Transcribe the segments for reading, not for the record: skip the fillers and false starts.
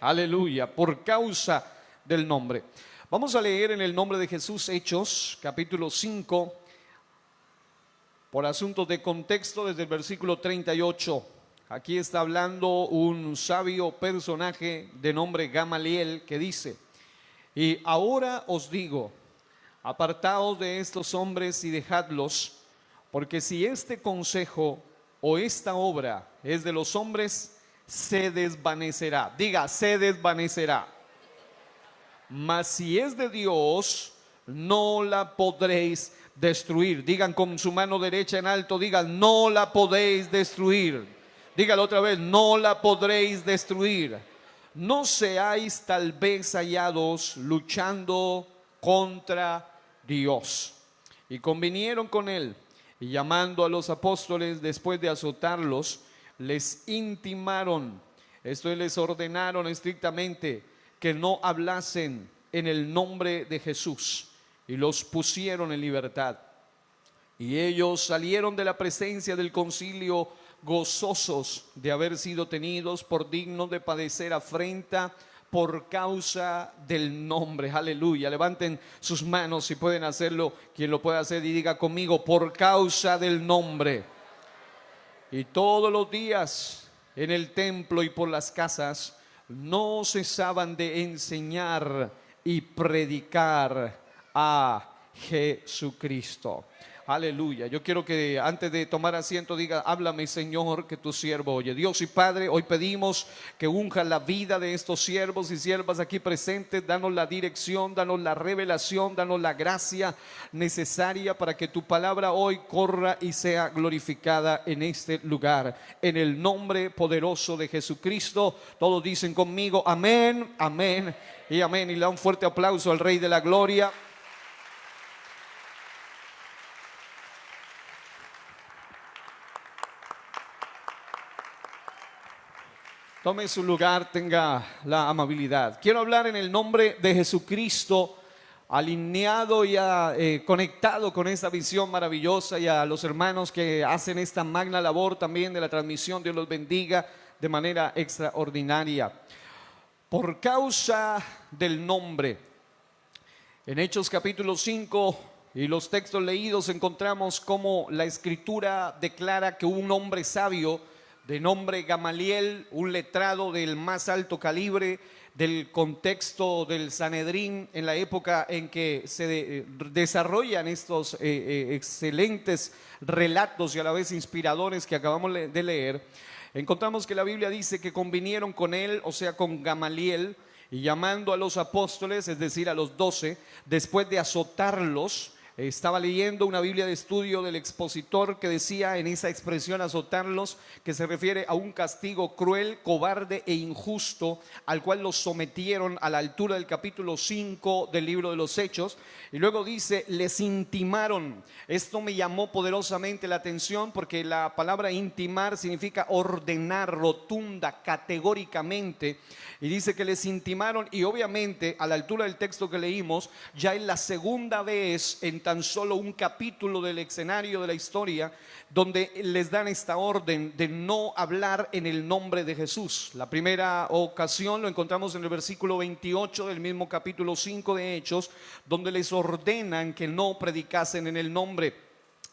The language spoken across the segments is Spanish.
Aleluya, por causa del nombre. Vamos a leer en el nombre de Jesús Hechos, capítulo 5, por asuntos de contexto desde el versículo 38. Aquí está hablando un sabio personaje de nombre Gamaliel que dice: y ahora os digo, apartaos de estos hombres y dejadlos, porque si este consejo o esta obra es de los hombres, se desvanecerá. Diga, se desvanecerá. Mas si es de Dios, no la podréis destruir. Digan con su mano derecha en alto, digan, no la podéis destruir. Dígalo otra vez, no la podréis destruir. No seáis tal vez hallados luchando contra Dios. Y convinieron con él, y llamando a los apóstoles después de azotarlos, les intimaron, esto es, les ordenaron estrictamente que no hablasen en el nombre de Jesús, y los pusieron en libertad. Y ellos salieron de la presencia del concilio gozosos de haber sido tenidos por dignos de padecer afrenta por causa del nombre. Aleluya. Levanten sus manos si pueden hacerlo, quien lo pueda hacer, y diga conmigo, por causa del nombre. Y todos los días en el templo y por las casas no cesaban de enseñar y predicar a Jesucristo. Aleluya. Yo quiero que antes de tomar asiento diga, háblame Señor, que tu siervo oye. Dios y Padre, hoy pedimos que unja la vida de estos siervos y siervas aquí presentes. Danos la dirección, danos la revelación, danos la gracia necesaria para que tu palabra hoy corra y sea glorificada en este lugar. En el nombre poderoso de Jesucristo, todos dicen conmigo, amén, amén y amén. Y le da un fuerte aplauso al Rey de la Gloria. Tome su lugar, tenga la amabilidad. Quiero hablar en el nombre de Jesucristo, alineado y conectado con esta visión maravillosa, y a los hermanos que hacen esta magna labor también de la transmisión. Dios los bendiga de manera extraordinaria. Por causa del nombre. En Hechos capítulo 5 y los textos leídos encontramos cómo la Escritura declara que un hombre sabio de nombre Gamaliel, un letrado del más alto calibre del contexto del Sanedrín en la época en que se desarrollan estos excelentes relatos y a la vez inspiradores que acabamos de leer, encontramos que la Biblia dice que convinieron con él, o sea con Gamaliel, y llamando a los apóstoles, es decir a los 12, después de azotarlos. Estaba leyendo una Biblia de estudio del expositor que decía en esa expresión azotarlos que se refiere a un castigo cruel, cobarde e injusto al cual los sometieron a la altura del capítulo 5 del libro de los Hechos. Y luego dice, les intimaron. Esto me llamó poderosamente la atención porque la palabra intimar significa ordenar, rotunda, categóricamente. Y dice que les intimaron, y obviamente a la altura del texto que leímos, ya es la segunda vez en tan solo un capítulo del escenario de la historia donde les dan esta orden de no hablar en el nombre de Jesús. La primera ocasión lo encontramos en el versículo 28 del mismo capítulo 5 de Hechos, donde les ordenan que no predicasen en el nombre.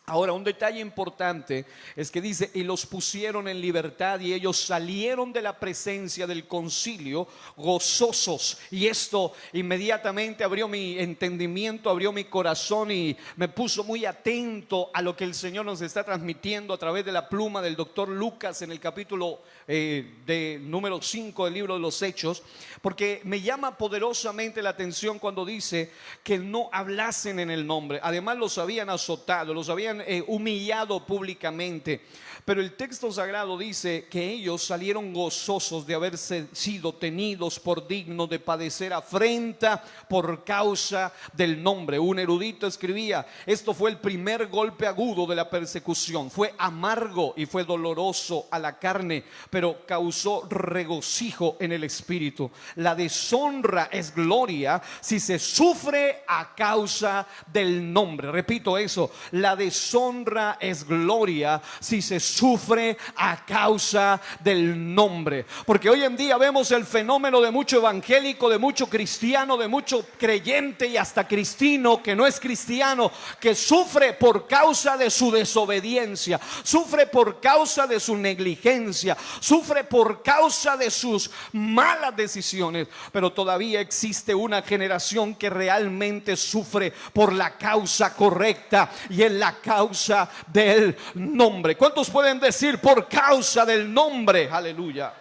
Ahora, un detalle importante es que dice, y los pusieron en libertad, y ellos salieron de la presencia del concilio gozosos. Y esto inmediatamente abrió mi entendimiento, abrió mi corazón y me puso muy atento a lo que el Señor nos está transmitiendo a través de la pluma del doctor Lucas en el capítulo de número 5 del libro de los Hechos, porque me llama poderosamente la atención cuando dice que no hablasen en el nombre. Además los habían azotado, los habían humillado públicamente, pero el texto sagrado dice que ellos salieron gozosos de haber sido tenidos por dignos de padecer afrenta por causa del nombre. Un erudito escribía, esto fue el primer golpe agudo de la persecución, fue amargo y fue doloroso a la carne, pero causó regocijo en el espíritu. La deshonra es gloria si se sufre a causa del nombre. Repito eso, la deshonra deshonra es gloria si se sufre a causa del nombre. Porque hoy en día vemos el fenómeno de mucho evangélico, de mucho cristiano, de mucho creyente y hasta cristino que no es cristiano, que sufre por causa de su desobediencia, sufre por causa de su negligencia, sufre por causa de sus malas decisiones. Pero todavía existe una generación que realmente sufre por la causa correcta, y es la causa del nombre. ¿Cuántos pueden decir por causa del nombre? Aleluya.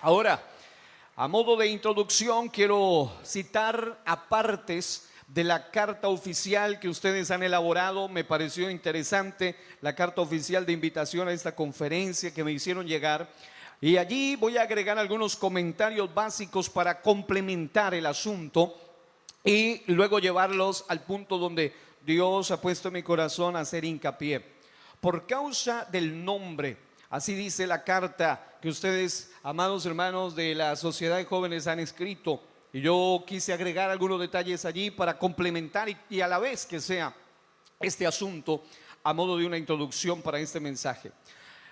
Ahora, a modo de introducción, quiero citar apartes de la carta oficial que ustedes han elaborado. Me pareció interesante la carta oficial de invitación a esta conferencia que me hicieron llegar. Y allí voy a agregar algunos comentarios básicos para complementar el asunto y luego llevarlos al punto donde Dios ha puesto en mi corazón a hacer hincapié. Por causa del nombre, así dice la carta que ustedes, amados hermanos de la Sociedad de Jóvenes, han escrito. Y yo quise agregar algunos detalles allí para complementar y a la vez que sea este asunto a modo de una introducción para este mensaje.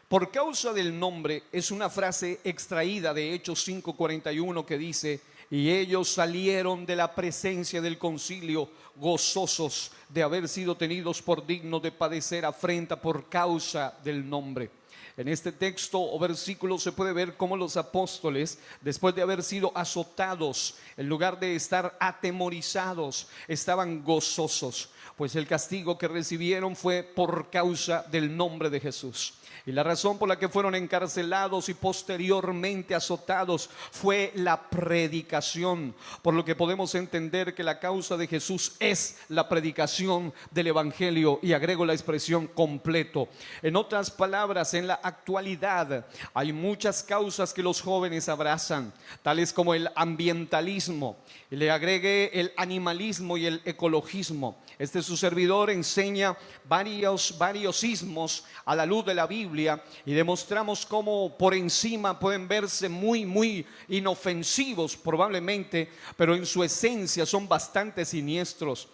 Por causa del nombre es una frase extraída de Hechos 5:41 que dice: y ellos salieron de la presencia del concilio gozosos de haber sido tenidos por dignos de padecer afrenta por causa del nombre. En este texto o versículo se puede ver cómo los apóstoles, después de haber sido azotados, en lugar de estar atemorizados, estaban gozosos, pues el castigo que recibieron fue por causa del nombre de Jesús. Y la razón por la que fueron encarcelados y posteriormente azotados fue la predicación, por lo que podemos entender que la causa de Jesús es la predicación del evangelio, y agrego la expresión completo. En otras palabras, en la actualidad hay muchas causas que los jóvenes abrazan, tales como el ambientalismo, y le agregué el animalismo y el ecologismo. Su servidor enseña varios ismos a la luz de la Biblia, y demostramos cómo por encima pueden verse muy inofensivos probablemente, pero en su esencia son bastante siniestros.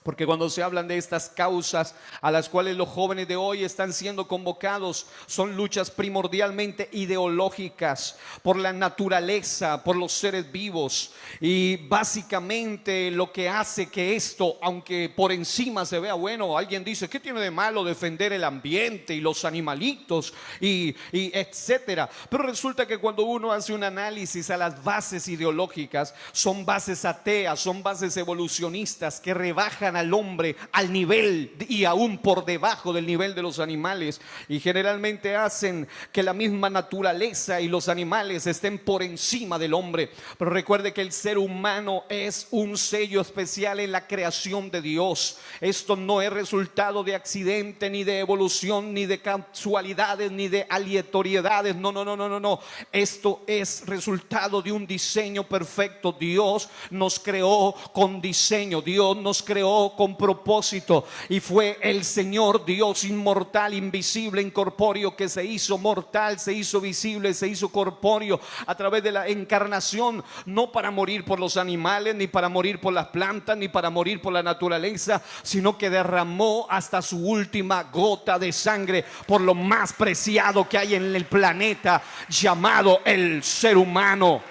Porque cuando se hablan de estas causas a las cuales los jóvenes de hoy están siendo convocados, son luchas primordialmente ideológicas por la naturaleza, por los seres vivos. Y básicamente lo que hace que esto, aunque por encima se vea bueno, alguien dice: ¿qué tiene de malo defender el ambiente y los animalitos y etcétera? Pero resulta que cuando uno hace un análisis a las bases ideológicas, son bases ateas, son bases evolucionistas que rebajan al hombre al nivel y aún por debajo del nivel de los animales, y generalmente hacen que la misma naturaleza y los animales estén por encima del hombre. Pero recuerde que el ser humano es un sello especial en la creación de Dios. Esto no es resultado de accidente, ni de evolución, ni de casualidades, ni de aleatoriedades. No. Esto es resultado de un diseño perfecto. Dios nos creó con diseño, Dios nos creó con propósito, y fue el Señor Dios inmortal, invisible, incorpóreo, que se hizo mortal, se hizo visible, se hizo corpóreo a través de la encarnación, no para morir por los animales, ni para morir por las plantas, ni para morir por la naturaleza, sino que derramó hasta su última gota de sangre por lo más preciado que hay en el planeta, llamado el ser humano.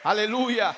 Aleluya.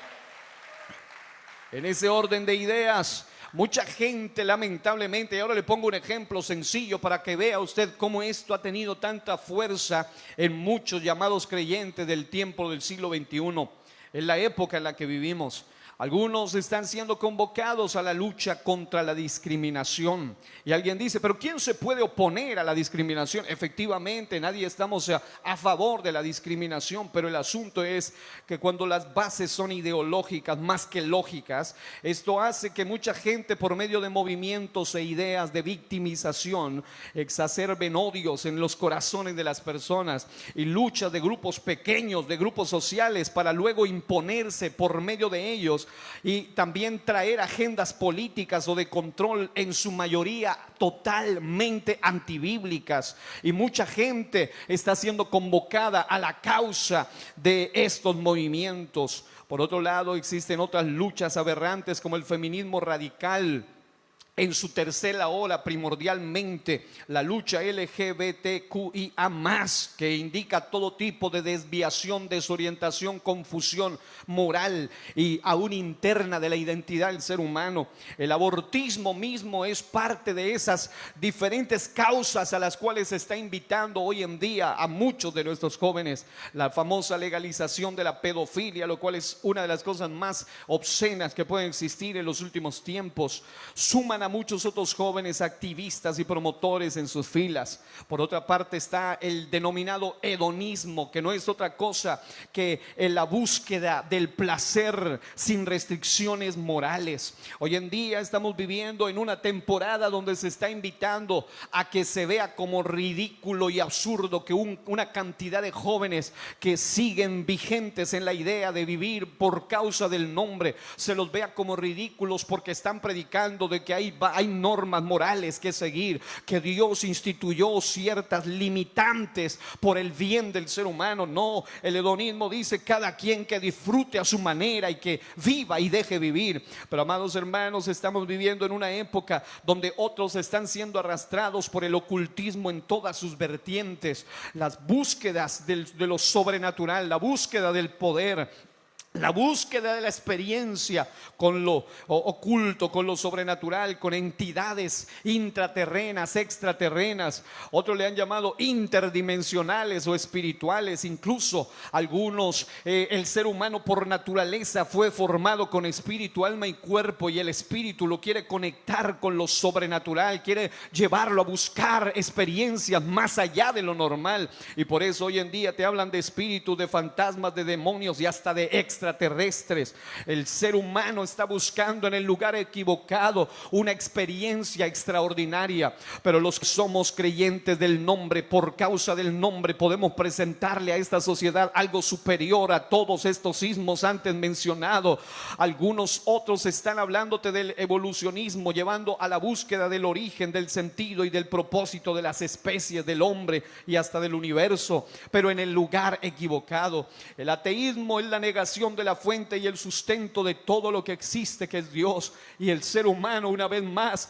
En ese orden de ideas, mucha gente, lamentablemente, y ahora le pongo un ejemplo sencillo para que vea usted cómo esto ha tenido tanta fuerza en muchos llamados creyentes del tiempo del siglo XXI, en la época en la que vivimos. Algunos están siendo convocados a la lucha contra la discriminación. Y alguien dice: ¿pero quién se puede oponer a la discriminación? Efectivamente, nadie estamos a favor de la discriminación, pero el asunto es que cuando las bases son ideológicas más que lógicas, esto hace que mucha gente, por medio de movimientos e ideas de victimización, exacerben odios en los corazones de las personas, y luchas de grupos pequeños, de grupos sociales, para luego imponerse por medio de ellos, y también traer agendas políticas o de control, en su mayoría totalmente antibíblicas. Y mucha gente está siendo convocada a la causa de estos movimientos. Por otro lado, existen otras luchas aberrantes como el feminismo radical, en su tercera ola, primordialmente la lucha LGBTQIA+, que indica todo tipo de desviación, desorientación, confusión moral y aún interna de la identidad del ser humano. El abortismo mismo es parte de esas diferentes causas a las cuales se está invitando hoy en día a muchos de nuestros jóvenes. La famosa legalización de la pedofilia, lo cual es una de las cosas más obscenas que pueden existir en los últimos tiempos. Suman a muchos otros jóvenes activistas y promotores en sus filas. Por otra parte está el denominado hedonismo, que no es otra cosa que la búsqueda del placer sin restricciones morales. Hoy en día estamos viviendo en una temporada donde se está invitando a que se vea como ridículo y absurdo que una cantidad de jóvenes que siguen vigentes en la idea de vivir por causa del nombre, se los vea como ridículos porque están predicando de que hay normas morales que seguir, que Dios instituyó ciertas limitantes por el bien del ser humano. No, el hedonismo dice cada quien que disfrute a su manera y que viva y deje vivir. Pero amados hermanos, estamos viviendo en una época donde otros están siendo arrastrados por el ocultismo en todas sus vertientes, las búsquedas de lo sobrenatural, la búsqueda del poder, la búsqueda de la experiencia con lo oculto, con lo sobrenatural, con entidades intraterrenas, extraterrenas. Otros le han llamado interdimensionales o espirituales. Incluso algunos, el ser humano por naturaleza fue formado con espíritu, alma y cuerpo, y el espíritu lo quiere conectar con lo sobrenatural, quiere llevarlo a buscar experiencias más allá de lo normal. Y por eso hoy en día te hablan de espíritus, de fantasmas, de demonios y hasta de extraterrestres. El ser humano está buscando en el lugar equivocado una experiencia extraordinaria. Pero los que somos creyentes del nombre, por causa del nombre, podemos presentarle a esta sociedad algo superior a todos estos ismos antes mencionados. Algunos otros están hablándote del evolucionismo, llevando a la búsqueda del origen, del sentido y del propósito de las especies, del hombre y hasta del universo, pero en el lugar equivocado. El ateísmo es la negación de la fuente y el sustento de todo lo que existe, que es Dios. Y el ser humano, una vez más,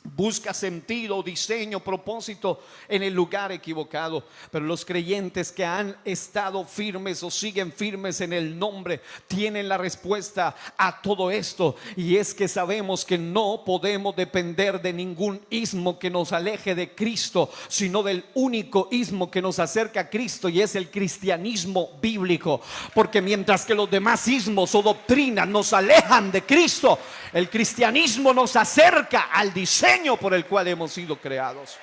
busca sentido, diseño, propósito en el lugar equivocado. Pero los creyentes que han estado firmes o siguen firmes en el nombre tienen la respuesta a todo esto, y es que sabemos que no podemos depender de ningún ismo que nos aleje de Cristo, sino del único ismo que nos acerca a Cristo, y es el cristianismo bíblico. Porque mientras que los demás ismos o doctrinas nos alejan de Cristo, el cristianismo nos acerca al diseño por el cual hemos sido creados.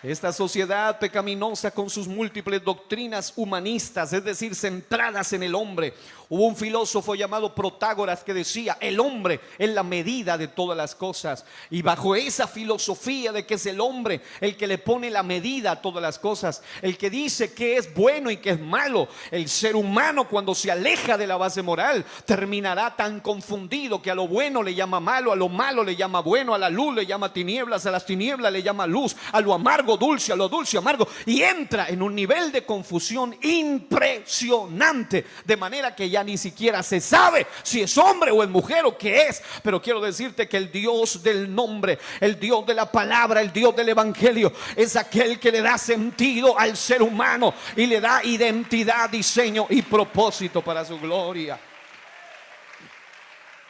Esta sociedad pecaminosa, con sus múltiples doctrinas humanistas, es decir, centradas en el hombre. Hubo un filósofo llamado Protágoras que decía: el hombre es la medida de todas las cosas. Y bajo esa filosofía de que es el hombre el que le pone la medida a todas las cosas, el que dice qué es bueno y qué es malo, el ser humano, cuando se aleja de la base moral, terminará tan confundido que a lo bueno le llama malo, a lo malo le llama bueno, a la luz le llama tinieblas, a las tinieblas le llama luz, a lo amargo dulce, a lo dulce amargo, y entra en un nivel de confusión impresionante, de manera que ya ni siquiera se sabe si es hombre o es mujer o qué es. Pero quiero decirte que el Dios del nombre, el Dios de la palabra, el Dios del evangelio, es aquel que le da sentido al ser humano y le da identidad, diseño y propósito para su gloria.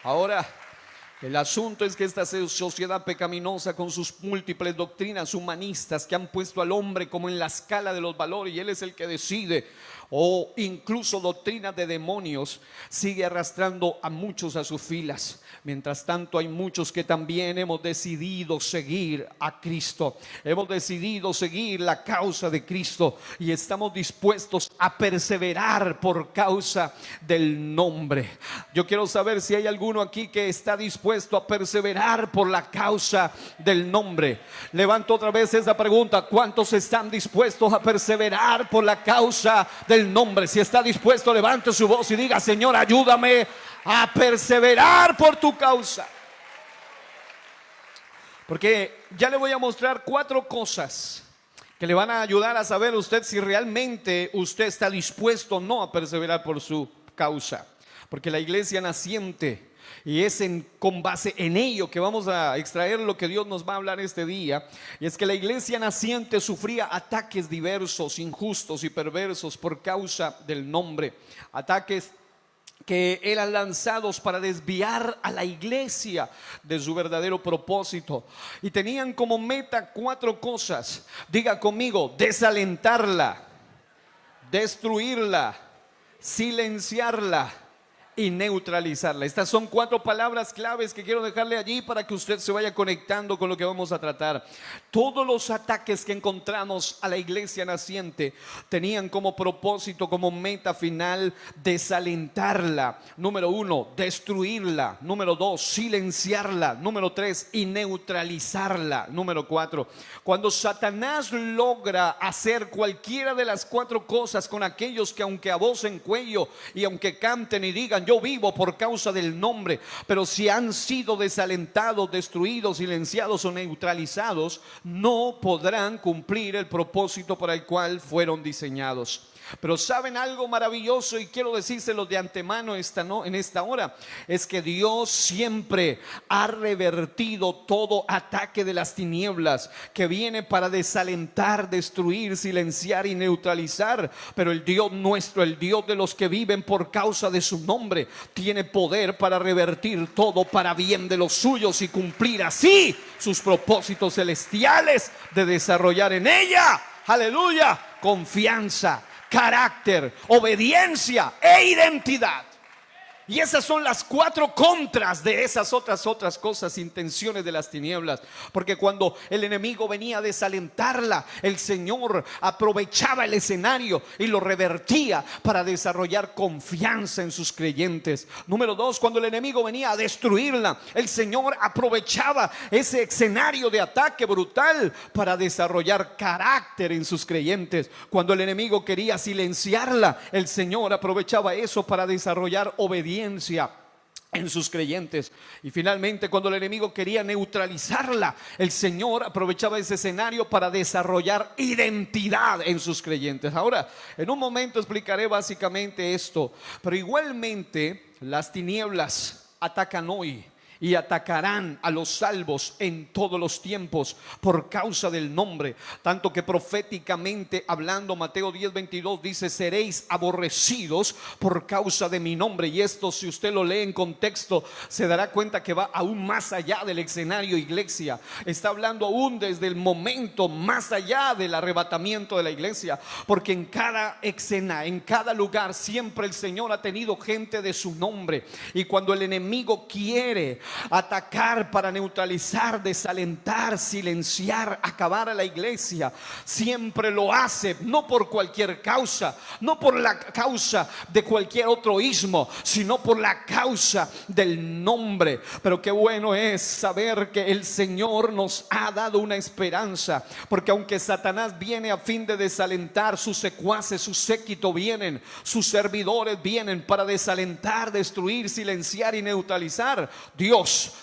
Ahora, el asunto es que esta sociedad pecaminosa, con sus múltiples doctrinas humanistas que han puesto al hombre como en la escala de los valores y él es el que decide, o incluso doctrinas de demonios, sigue arrastrando a muchos a sus filas. Mientras tanto, hay muchos que también hemos decidido seguir a Cristo, hemos decidido seguir la causa de Cristo y estamos dispuestos a perseverar por causa del nombre. Yo quiero saber si hay alguno aquí que está dispuesto a perseverar por la causa del nombre. Levanto otra vez esa pregunta: ¿cuántos están dispuestos a perseverar por la causa del nombre? Si está dispuesto, levante su voz y diga: Señor, ayúdame a perseverar por tu causa. Porque ya le voy a mostrar 4 cosas que le van a ayudar a saber usted si realmente usted está dispuesto o no a perseverar por su causa. Porque la iglesia naciente Y es con base en ello que vamos a extraer lo que Dios nos va a hablar este día. Y es que la iglesia naciente sufría ataques diversos, injustos y perversos por causa del nombre. Ataques que eran lanzados para desviar a la iglesia de su verdadero propósito. Y tenían como meta 4 cosas. Diga conmigo: desalentarla, destruirla, silenciarla y neutralizarla. Estas son 4 palabras claves que quiero dejarle allí para que usted se vaya conectando con lo que vamos a tratar. Todos los ataques que encontramos a la iglesia naciente tenían como propósito, como meta final, desalentarla. Número 1, destruirla. Número 2, silenciarla. Número 3, y neutralizarla. Número 4, cuando Satanás logra hacer cualquiera de las 4 cosas con aquellos que, aunque abocen cuello y aunque canten y digan yo vivo por causa del nombre, pero si han sido desalentados, destruidos, silenciados o neutralizados, no podrán cumplir el propósito para el cual fueron diseñados. Pero saben algo maravilloso, y quiero decírselo de antemano en esta hora, es que Dios siempre ha revertido todo ataque de las tinieblas que viene para desalentar, destruir, silenciar y neutralizar. Pero el Dios nuestro, el Dios de los que viven por causa de su nombre, tiene poder para revertir todo para bien de los suyos y cumplir así sus propósitos celestiales de desarrollar en ella, aleluya, confianza, carácter, obediencia e identidad. Y esas son las 4 contras de esas otras cosas, intenciones de las tinieblas. Porque cuando el enemigo venía a desalentarla, el Señor aprovechaba el escenario y lo revertía para desarrollar confianza en sus creyentes. Número 2, cuando el enemigo venía a destruirla, el Señor aprovechaba ese escenario de ataque brutal para desarrollar carácter en sus creyentes. Cuando el enemigo quería silenciarla, el Señor aprovechaba eso para desarrollar obediencia en sus creyentes. Y finalmente, cuando el enemigo quería neutralizarla, el Señor aprovechaba ese escenario para desarrollar identidad en sus creyentes. Ahora, en un momento explicaré básicamente esto, pero igualmente las tinieblas atacan hoy y atacarán a los salvos en todos los tiempos por causa del nombre. Tanto que proféticamente hablando, Mateo 10:22 dice: seréis aborrecidos por causa de mi nombre. Y esto, si usted lo lee en contexto, se dará cuenta que va aún más allá del escenario iglesia. Está hablando aún desde el momento más allá del arrebatamiento de la iglesia, porque en cada escena, en cada lugar, siempre el Señor ha tenido gente de su nombre. Y cuando el enemigo quiere atacar para neutralizar, desalentar, silenciar, acabar a la iglesia, siempre lo hace no por cualquier causa, no por la causa de cualquier otro ismo, sino por la causa del nombre. Pero qué bueno es saber que el Señor nos ha dado una esperanza, porque aunque Satanás viene a fin de desalentar, sus secuaces, su séquito vienen, sus servidores vienen para desalentar, destruir, silenciar y neutralizar. Dios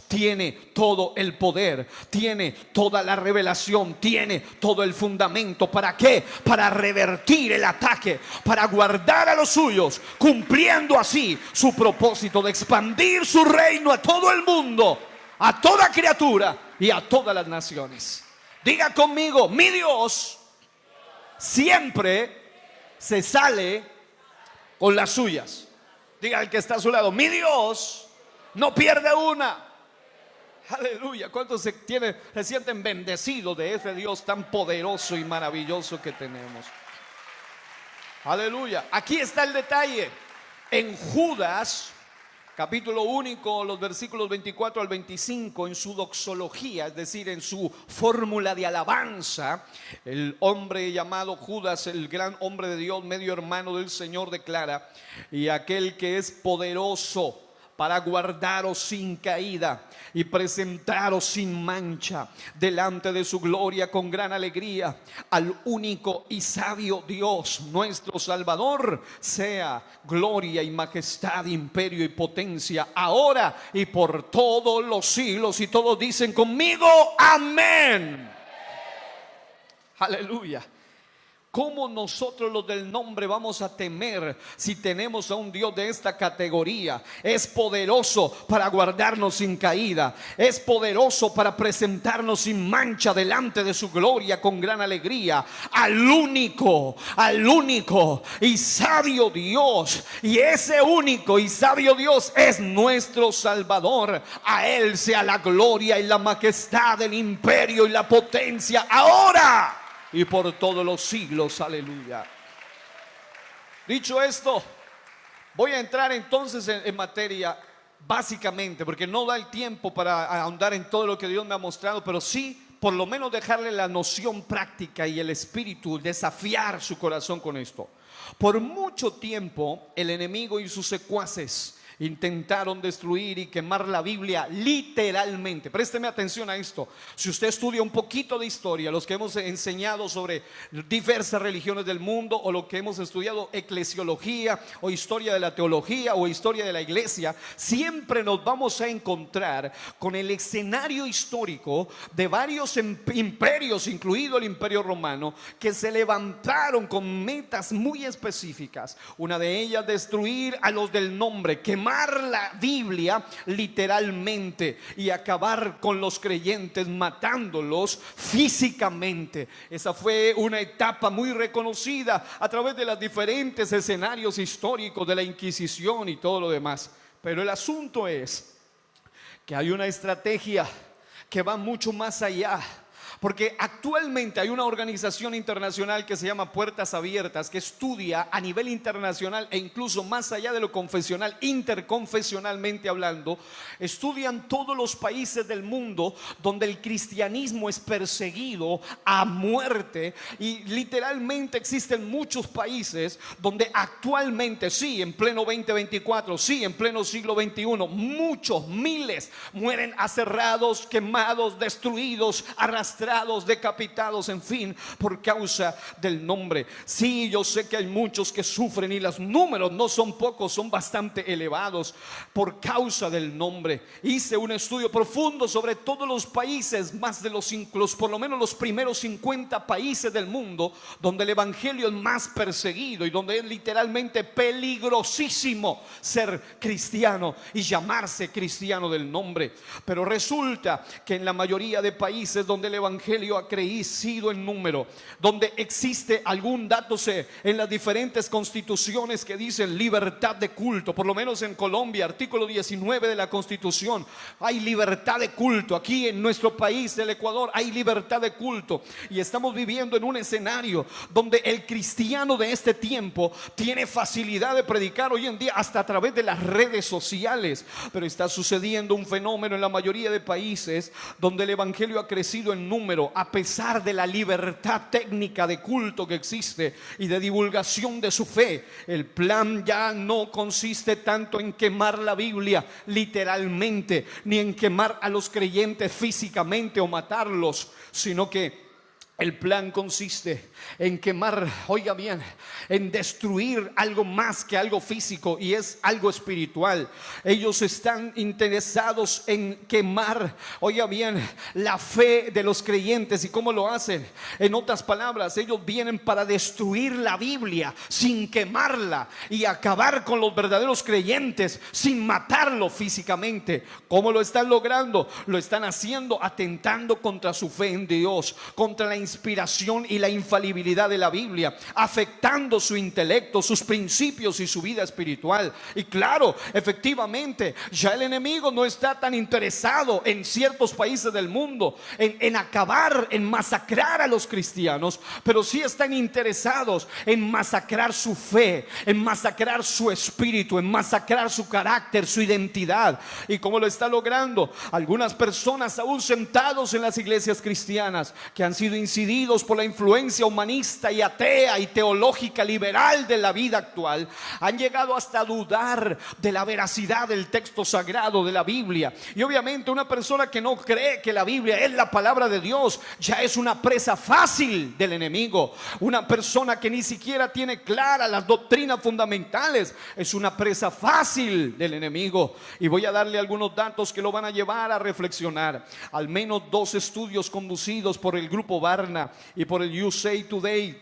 tiene todo el poder, tiene toda la revelación, tiene todo el fundamento. ¿Para qué? Para revertir el ataque, para guardar a los suyos, cumpliendo así su propósito de expandir su reino a todo el mundo, a toda criatura y a todas las naciones. Diga conmigo: mi Dios siempre se sale con las suyas. Diga al que está a su lado: mi Dios no pierde una. Aleluya. ¿Cuántos se sienten bendecidos de ese Dios tan poderoso y maravilloso que tenemos? Aleluya. Aquí está el detalle. En Judas, capítulo único, los versículos 24 al 25, en su doxología, es decir, en su fórmula de alabanza, el hombre llamado Judas, el gran hombre de Dios, medio hermano del Señor, declara: y aquel que es poderoso para guardaros sin caída y presentaros sin mancha delante de su gloria con gran alegría, al único y sabio Dios nuestro Salvador, sea gloria y majestad, imperio y potencia, ahora y por todos los siglos. Y todos dicen conmigo: amén. Aleluya. ¿Cómo nosotros los del nombre vamos a temer si tenemos a un Dios de esta categoría? Es poderoso para guardarnos sin caída, es poderoso para presentarnos sin mancha delante de su gloria con gran alegría, al único y sabio Dios. Y ese único y sabio Dios es nuestro Salvador. A Él sea la gloria y la majestad, el imperio y la potencia, ahora y por todos los siglos. Aleluya. Dicho esto, voy a entrar entonces en materia básicamente, porque no da el tiempo para ahondar en todo lo que Dios me ha mostrado, pero sí por lo menos dejarle la noción práctica y el espíritu, desafiar su corazón con esto. Por mucho tiempo el enemigo y sus secuaces intentaron destruir y quemar la Biblia literalmente. Présteme atención a esto. Si usted estudia un poquito de historia, los que hemos enseñado sobre diversas religiones del mundo, o lo que hemos estudiado eclesiología o historia de la teología o historia de la iglesia, siempre nos vamos a encontrar con el escenario histórico de varios imperios, incluido el Imperio Romano, que se levantaron con metas muy específicas. Una de ellas, destruir a los del nombre, quemar la Biblia literalmente y acabar con los creyentes, matándolos físicamente. Esa fue una etapa muy reconocida a través de los diferentes escenarios históricos de la Inquisición y todo lo demás. Pero el asunto es que hay una estrategia que va mucho más allá. Porque actualmente hay una organización internacional que se llama Puertas Abiertas, que estudia a nivel internacional e incluso más allá de lo confesional, interconfesionalmente hablando, estudian todos los países del mundo donde el cristianismo es perseguido a muerte. Y literalmente existen muchos países donde actualmente, sí, en pleno 2024, sí, en pleno siglo XXI, muchos, miles mueren aserrados, quemados, destruidos, arrastrados, decapitados, en fin, por causa del nombre. Sí, yo sé que hay muchos que sufren y los números no son pocos, son bastante elevados por causa del nombre. Hice un estudio profundo sobre todos los países, más de los por lo menos los primeros 50 países del mundo donde el evangelio es más perseguido y donde es literalmente peligrosísimo ser cristiano y llamarse cristiano del nombre. Pero resulta que en la mayoría de países donde el evangelio ha crecido en número, donde existe algún dato en las diferentes constituciones que dicen libertad de culto, por lo menos en Colombia, artículo 19 de la Constitución, hay libertad de culto. Aquí en nuestro país, el Ecuador, hay libertad de culto, y estamos viviendo en un escenario donde el cristiano de este tiempo tiene facilidad de predicar hoy en día hasta a través de las redes sociales. Pero está sucediendo un fenómeno en la mayoría de países donde el evangelio ha crecido en número, a pesar de la libertad técnica de culto que existe y de divulgación de su fe. El plan ya no consiste tanto en quemar la Biblia literalmente, ni en quemar a los creyentes físicamente o matarlos, sino que el plan consiste en quemar, oiga bien, en destruir algo más que algo físico, y es algo espiritual. Ellos están interesados en quemar, oiga bien, la fe de los creyentes. ¿Y cómo lo hacen? En otras palabras, ellos vienen para destruir la Biblia sin quemarla y acabar con los verdaderos creyentes sin matarlo físicamente. ¿Cómo lo están logrando? Lo están haciendo atentando contra su fe en Dios, contra la inspiración y la infalibilidad de la Biblia, afectando su intelecto, sus principios y su vida espiritual. Y claro, efectivamente, ya el enemigo no está tan interesado en ciertos países del mundo en acabar, en masacrar a los cristianos, pero sí están interesados en masacrar su fe, en masacrar su espíritu, en masacrar su carácter, su identidad. ¿Y cómo lo está logrando? Algunas personas aún sentados en las iglesias cristianas, que han sido incididos por la influencia humanista y atea y teológica liberal de la vida actual, han llegado hasta dudar de la veracidad del texto sagrado de la Biblia. Y obviamente una persona que no cree que la Biblia es la palabra de Dios ya es una presa fácil del enemigo. Una persona que ni siquiera tiene claras las doctrinas fundamentales es una presa fácil del enemigo. Y voy a darle algunos datos que lo van a llevar a reflexionar. Al menos 2 estudios conducidos por el grupo Barna y por el USA Today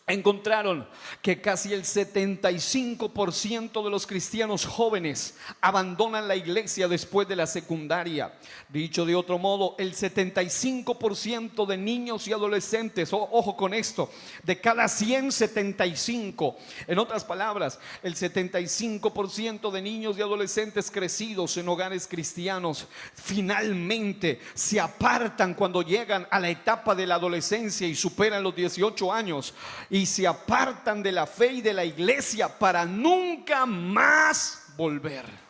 encontraron que casi el 75% de los cristianos jóvenes abandonan la iglesia después de la secundaria. Dicho de otro modo, el 75% de niños y adolescentes, ojo con esto, de cada 175, en otras palabras, el 75% de niños y adolescentes crecidos en hogares cristianos finalmente se apartan cuando llegan a la etapa de la adolescencia y superan los 18 años. Y se apartan de la fe y de la iglesia para nunca más volver.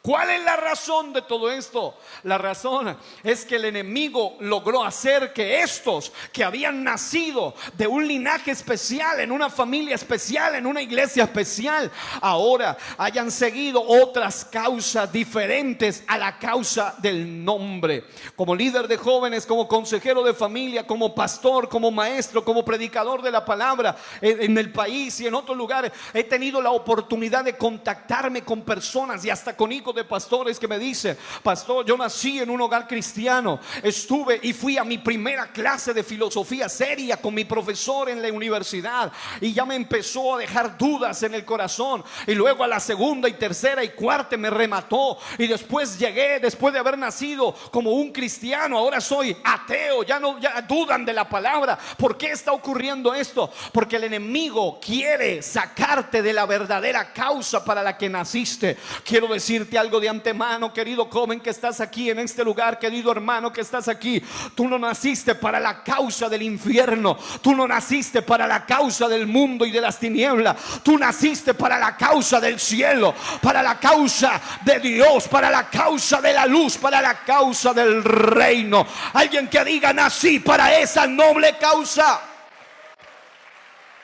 ¿Cuál es la razón de todo esto? La razón es que el enemigo logró hacer que estos que habían nacido de un linaje especial, en una familia especial, en una iglesia especial, ahora hayan seguido otras causas diferentes a la causa del nombre. Como líder de jóvenes, como consejero de familia, como pastor, como maestro, como predicador de la palabra en el país y en otros lugares, he tenido la oportunidad de contactarme con personas y hasta con hijos de pastores que me dicen: pastor, yo nací en un hogar cristiano, estuve y fui a mi primera clase de filosofía seria con mi profesor en la universidad y ya me empezó a dejar dudas en el corazón, y luego a la segunda y tercera y cuarta me remató, y después llegué, después de haber nacido como un cristiano, ahora soy ateo, ya dudan de la palabra. ¿Por qué está ocurriendo esto? Porque el enemigo quiere sacarte de la verdadera causa para la que naciste. Quiero decirte algo de antemano, querido joven que estás aquí en este lugar, querido hermano que estás aquí: tú no naciste para la causa del infierno, tú no naciste para la causa del mundo y de las tinieblas, tú naciste para la causa del cielo, para la causa de Dios, para la causa de la luz, para la causa del reino. Alguien que diga: nací para esa noble causa.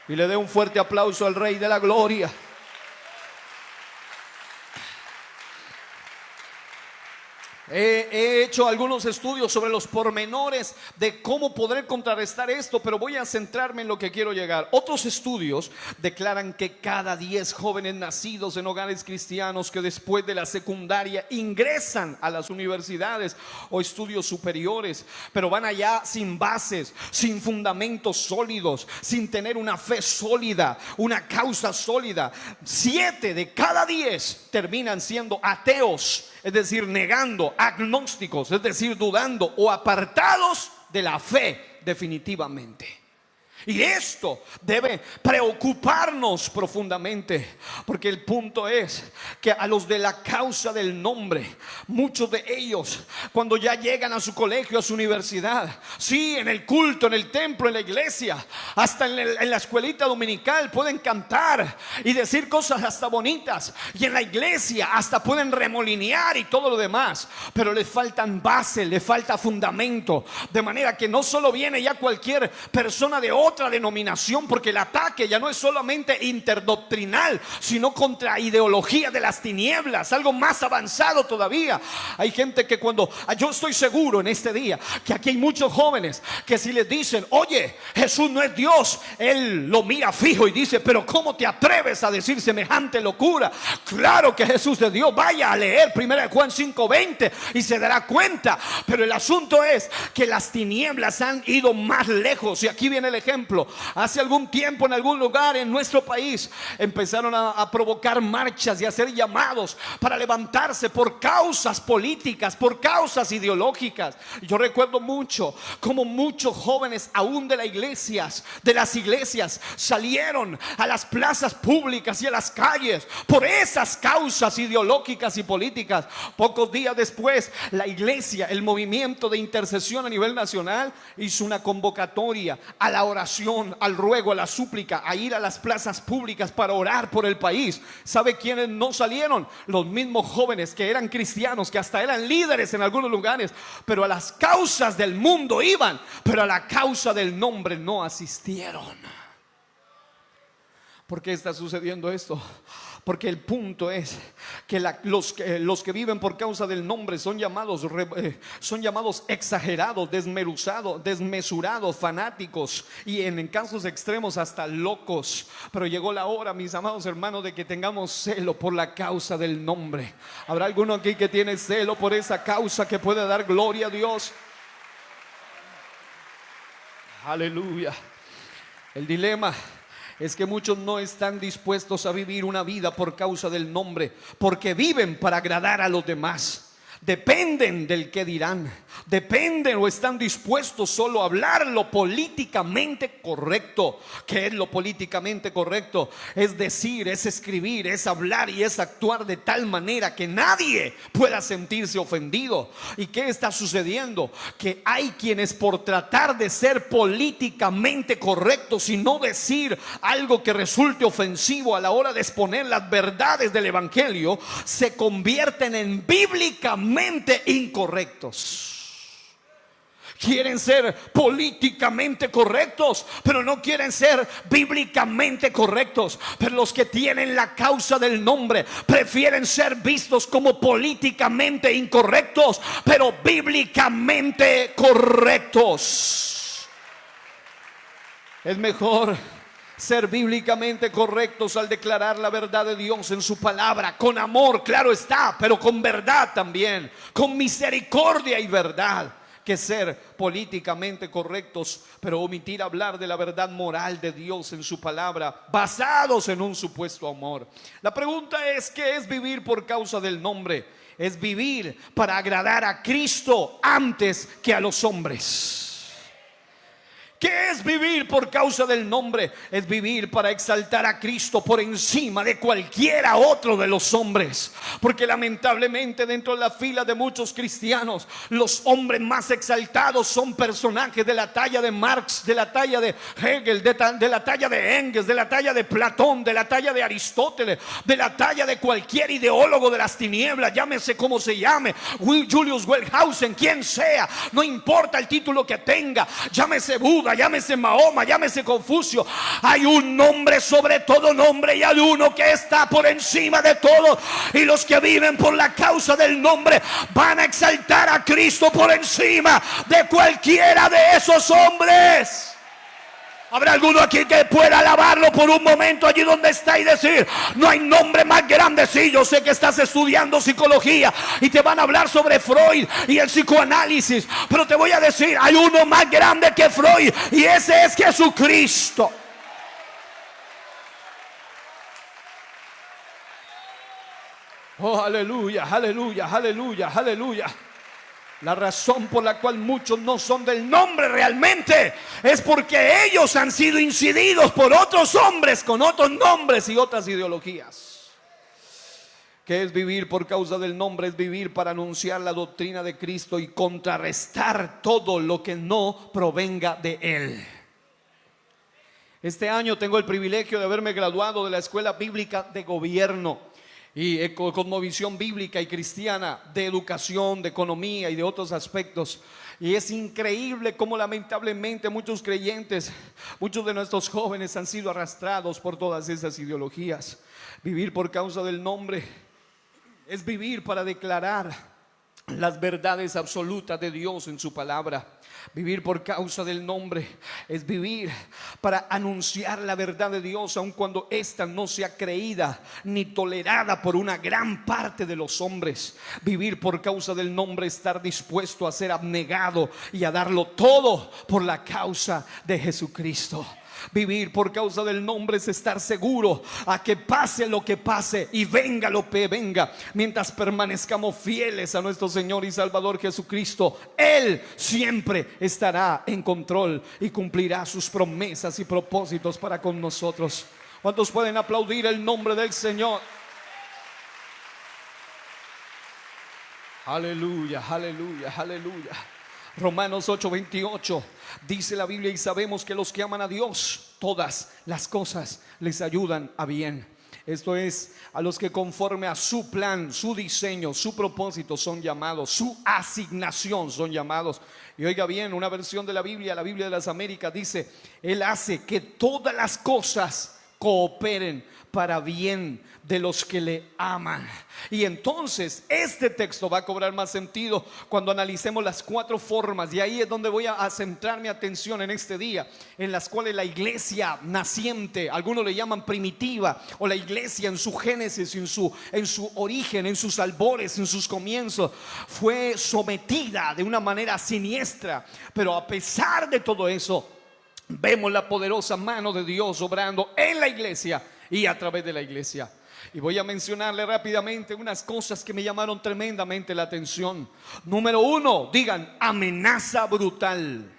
Y le dé un fuerte aplauso al Rey de la Gloria. He hecho algunos estudios sobre los pormenores de cómo poder contrarrestar esto, pero voy a centrarme en lo que quiero llegar. Otros estudios declaran que cada 10 jóvenes nacidos en hogares cristianos que después de la secundaria ingresan a las universidades o estudios superiores, pero van allá sin bases, sin fundamentos sólidos, sin tener una fe sólida, una causa sólida. 7 de cada 10 terminan siendo ateos, es decir, negando, agnósticos, es decir, dudando o apartados de la fe definitivamente. Y esto debe preocuparnos profundamente, porque el punto es que a los de la causa del nombre, muchos de ellos, cuando ya llegan a su colegio, a su universidad, sí, en el culto, en el templo, en la iglesia, hasta en la escuelita dominical, pueden cantar y decir cosas hasta bonitas, y en la iglesia hasta pueden remolinear y todo lo demás, pero les faltan bases, les falta fundamento, de manera que no solo viene ya cualquier persona de otra denominación, porque el ataque ya no es solamente interdoctrinal, sino contra ideología de las tinieblas, algo más avanzado todavía. Hay gente que yo estoy seguro en este día que aquí hay muchos jóvenes que si les dicen: oye, Jesús no es Dios, él lo mira fijo y dice: pero ¿cómo te atreves a decir semejante locura? Claro que Jesús es Dios. Vaya a leer 1 Juan 5:20 y se dará cuenta. Pero el asunto es que las tinieblas han ido más lejos, y aquí viene el ejemplo. Hace algún tiempo en algún lugar en nuestro país empezaron a provocar marchas y a hacer llamados para levantarse por causas políticas, por causas ideológicas. Yo recuerdo mucho como muchos jóvenes aún de las iglesias salieron a las plazas públicas y a las calles por esas causas ideológicas y políticas. Pocos días después, la iglesia, el movimiento de intercesión a nivel nacional, hizo una convocatoria a la oración, al ruego, a la súplica, a ir a las plazas públicas para orar por el país. ¿Sabe quiénes no salieron? Los mismos jóvenes que eran cristianos, que hasta eran líderes en algunos lugares, pero a las causas del mundo iban, pero a la causa del nombre no asistieron. ¿Por qué está sucediendo esto? Porque el punto es que los que viven por causa del nombre son llamados exagerados, desmesurados, fanáticos y en casos extremos hasta locos. Pero llegó la hora, mis amados hermanos, de que tengamos celo por la causa del nombre. ¿Habrá alguno aquí que tiene celo por esa causa que puede dar gloria a Dios? Aleluya. El dilema es que muchos no están dispuestos a vivir una vida por causa del nombre, porque viven para agradar a los demás. Dependen del que dirán, dependen o están dispuestos solo a hablar lo políticamente correcto. ¿Qué es lo políticamente correcto? Es decir, es escribir, es hablar y es actuar de tal manera que nadie pueda sentirse ofendido. ¿Y qué está sucediendo? Que hay quienes, por tratar de ser políticamente correctos y no decir algo que resulte ofensivo a la hora de exponer las verdades del evangelio, se convierten en bíblicamente incorrectos. Quieren ser políticamente correctos, pero no quieren ser bíblicamente correctos. Pero los que tienen la causa del nombre prefieren ser vistos como políticamente incorrectos, pero bíblicamente correctos. Es mejor ser bíblicamente correctos al declarar la verdad de Dios en su palabra, con amor, claro está, pero con verdad también, con misericordia y verdad, que ser políticamente correctos, pero omitir hablar de la verdad moral de Dios en su palabra, basados en un supuesto amor. La pregunta es: ¿qué es vivir por causa del nombre? Es vivir para agradar a Cristo antes que a los hombres. ¿Qué es vivir por causa del nombre? Es vivir para exaltar a Cristo por encima de cualquiera otro de los hombres. Porque lamentablemente dentro de la fila de muchos cristianos, los hombres más exaltados son personajes de la talla de Marx, de la talla de Hegel, de la talla de Engels, de la talla de Platón, de la talla de Aristóteles, de la talla de cualquier ideólogo de las tinieblas, llámese como se llame, Julius Wellhausen, quien sea, no importa el título que tenga, llámese Buda, llámese Mahoma, llámese Confucio. Hay un nombre sobre todo nombre, y hay uno que está por encima de todo. Y los que viven por la causa del nombre van a exaltar a Cristo por encima de cualquiera de esos hombres. ¿Habrá alguno aquí que pueda alabarlo por un momento allí donde está y decir: no hay nombre más grande? Sí, yo sé que estás estudiando psicología y te van a hablar sobre Freud y el psicoanálisis, pero te voy a decir: hay uno más grande que Freud, y ese es Jesucristo. Oh, aleluya, aleluya, aleluya, aleluya. La razón por la cual muchos no son del nombre realmente es porque ellos han sido incididos por otros hombres con otros nombres y otras ideologías. ¿Qué es vivir por causa del nombre? Es vivir para anunciar la doctrina de Cristo y contrarrestar todo lo que no provenga de Él. Este año tengo el privilegio de haberme graduado de la Escuela Bíblica de Gobierno y cosmovisión bíblica y cristiana, de educación, de economía y de otros aspectos. Y es increíble cómo lamentablemente muchos creyentes, muchos de nuestros jóvenes han sido arrastrados por todas esas ideologías. Vivir por causa del nombre es vivir para declarar las verdades absolutas de Dios en su palabra. Vivir por causa del nombre es vivir para anunciar la verdad de Dios, aun cuando ésta no sea creída ni tolerada por una gran parte de los hombres. Vivir por causa del nombre es estar dispuesto a ser abnegado y a darlo todo por la causa de Jesucristo. Vivir por causa del nombre es estar seguro a que pase lo que pase y venga lo que venga, mientras permanezcamos fieles a nuestro Señor y Salvador Jesucristo, Él siempre estará en control y cumplirá sus promesas y propósitos para con nosotros. ¿Cuántos pueden aplaudir el nombre del Señor? Aleluya, aleluya, aleluya. Romanos 8:28 dice la Biblia: y sabemos que los que aman a Dios, todas las cosas les ayudan a bien. Esto es, a los que conforme a su plan, su diseño, su propósito son llamados, su asignación son llamados. Y oiga bien, una versión de la Biblia de las Américas dice: Él hace que todas las cosas cooperen para bien de los que le aman. Y entonces este texto va a cobrar más sentido cuando analicemos las 4 formas, y ahí es donde voy a centrar mi atención en este día, en las cuales la iglesia naciente, algunos le llaman primitiva, o la iglesia en su génesis, en su origen, en sus albores, en sus comienzos, fue sometida de una manera siniestra. Pero a pesar de todo eso, vemos la poderosa mano de Dios obrando en la iglesia y a través de la iglesia. Y voy a mencionarle rápidamente unas cosas que me llamaron tremendamente la atención. Número uno, digan, amenaza brutal.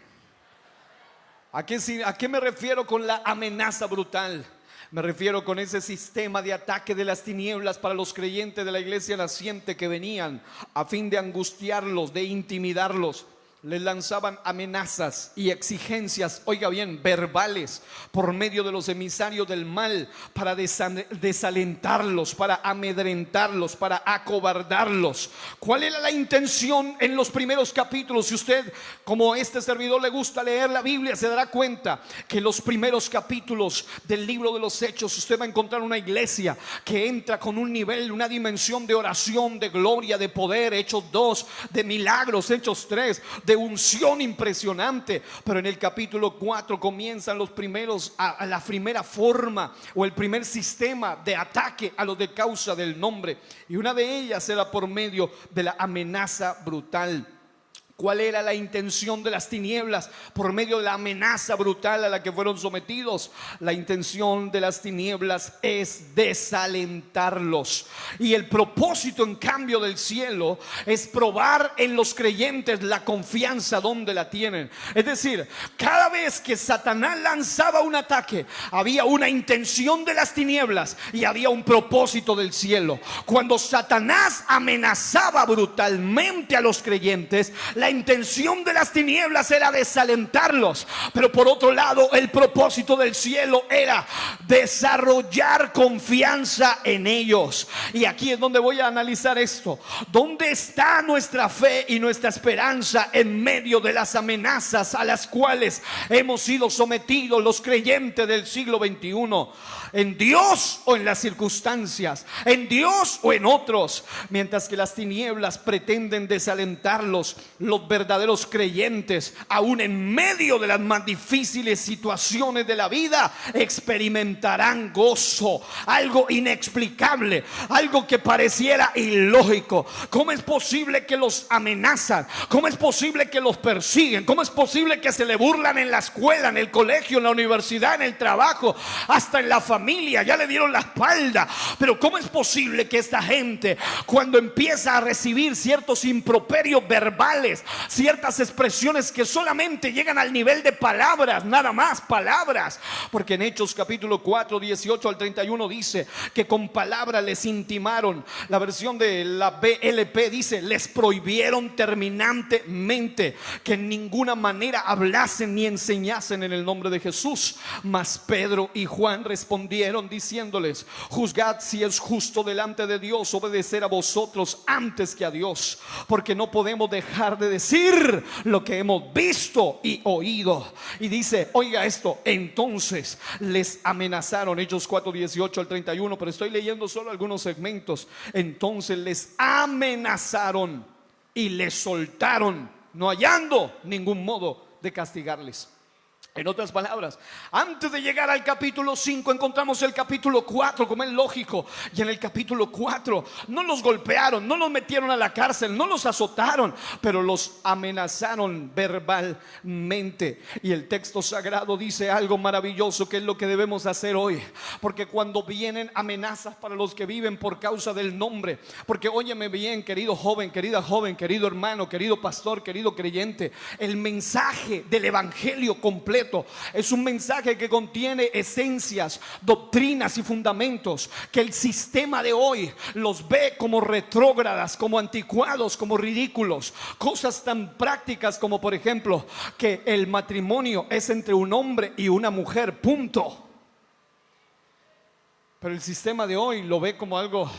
¿A qué me refiero con la amenaza brutal? Me refiero con ese sistema de ataque de las tinieblas para los creyentes de la iglesia naciente que venían a fin de angustiarlos, de intimidarlos. Les lanzaban amenazas y exigencias, oiga bien, verbales por medio de los emisarios del mal para desalentarlos, para amedrentarlos, para acobardarlos. ¿Cuál era la intención en los primeros capítulos? Si usted, como este servidor, le gusta leer la Biblia, se dará cuenta que en los primeros capítulos del libro de los Hechos usted va a encontrar una iglesia que entra con un nivel, una dimensión de oración, de gloria, de poder. Hechos 2, de milagros. Hechos 3, de unción impresionante. Pero en el capítulo 4 comienzan los primeros a la primera forma o el primer sistema de ataque a los de causa del nombre, y una de ellas era por medio de la amenaza brutal. ¿Cuál era la intención de las tinieblas por medio de la amenaza brutal a la que fueron sometidos? La intención de las tinieblas es desalentarlos. Y el propósito, en cambio, del cielo es probar en los creyentes la confianza donde la tienen. Es decir, cada vez que Satanás lanzaba un ataque, había una intención de las tinieblas y había un propósito del cielo. Cuando Satanás amenazaba brutalmente a los creyentes, la intención de las tinieblas era desalentarlos, pero por otro lado el propósito del cielo era desarrollar confianza en ellos. Y aquí es donde voy a analizar esto. ¿Dónde está nuestra fe y nuestra esperanza en medio de las amenazas a las cuales hemos sido sometidos los creyentes del siglo XXI? ¿En Dios o en las circunstancias? ¿En Dios o en otros? Mientras que las tinieblas pretenden desalentarlos, los verdaderos creyentes, aún en medio de las más difíciles situaciones de la vida, experimentarán gozo, algo inexplicable, algo que pareciera ilógico. ¿Cómo es posible que los amenazan? ¿Cómo es posible que los persiguen? ¿Cómo es posible que se le burlan en la escuela, en el colegio, en la universidad, en el trabajo, hasta en la familia? Ya le dieron la espalda. Pero ¿cómo es posible que esta gente, cuando empieza a recibir ciertos improperios verbales, ciertas expresiones que solamente llegan al nivel de palabras, nada más palabras? Porque en Hechos capítulo 4, 18 al 31 dice que con palabras les intimaron. La versión de la BLP dice: les prohibieron terminantemente que en ninguna manera hablasen ni enseñasen en el nombre de Jesús. Mas Pedro y Juan respondieron diciéndoles: juzgad si es justo delante de Dios obedecer a vosotros antes que a Dios, porque no podemos dejar de decir lo que hemos visto y oído. Y dice, oiga esto, entonces les amenazaron. Hechos 4, 18 al 31, pero estoy leyendo solo algunos segmentos. Entonces les amenazaron y les soltaron, no hallando ningún modo de castigarles. En otras palabras, antes de llegar al capítulo 5 encontramos el capítulo 4, como es lógico. Y en el capítulo 4 no los golpearon, no los metieron a la cárcel, no los azotaron, pero los amenazaron verbalmente. Y el texto sagrado dice algo maravilloso, que es lo que debemos hacer hoy. Porque cuando vienen amenazas para los que viven por causa del nombre, porque óyeme bien, querido joven, querida joven, querido hermano, querido pastor, querido creyente, el mensaje del evangelio completo es un mensaje que contiene esencias, doctrinas y fundamentos que el sistema de hoy los ve como retrógradas, como anticuados, como ridículos. Cosas tan prácticas como, por ejemplo, que el matrimonio es entre un hombre y una mujer, punto. Pero el sistema de hoy lo ve como algo...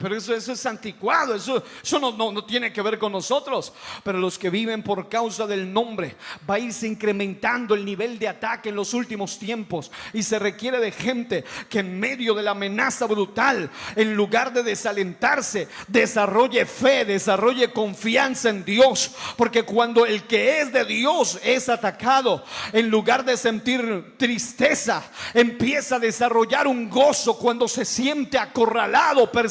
pero eso es anticuado, eso no tiene que ver con nosotros. Pero los que viven por causa del nombre, va a irse incrementando el nivel de ataque en los últimos tiempos. Y se requiere de gente que en medio de la amenaza brutal, en lugar de desalentarse, desarrolle fe, desarrolle confianza en Dios. Porque cuando el que es de Dios es atacado, en lugar de sentir tristeza, empieza a desarrollar un gozo cuando se siente acorralado, perseguido,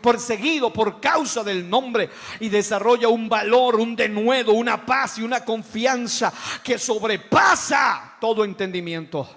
perseguido por causa del nombre y desarrolla un valor, un denuedo, una paz y una confianza que sobrepasa todo entendimiento.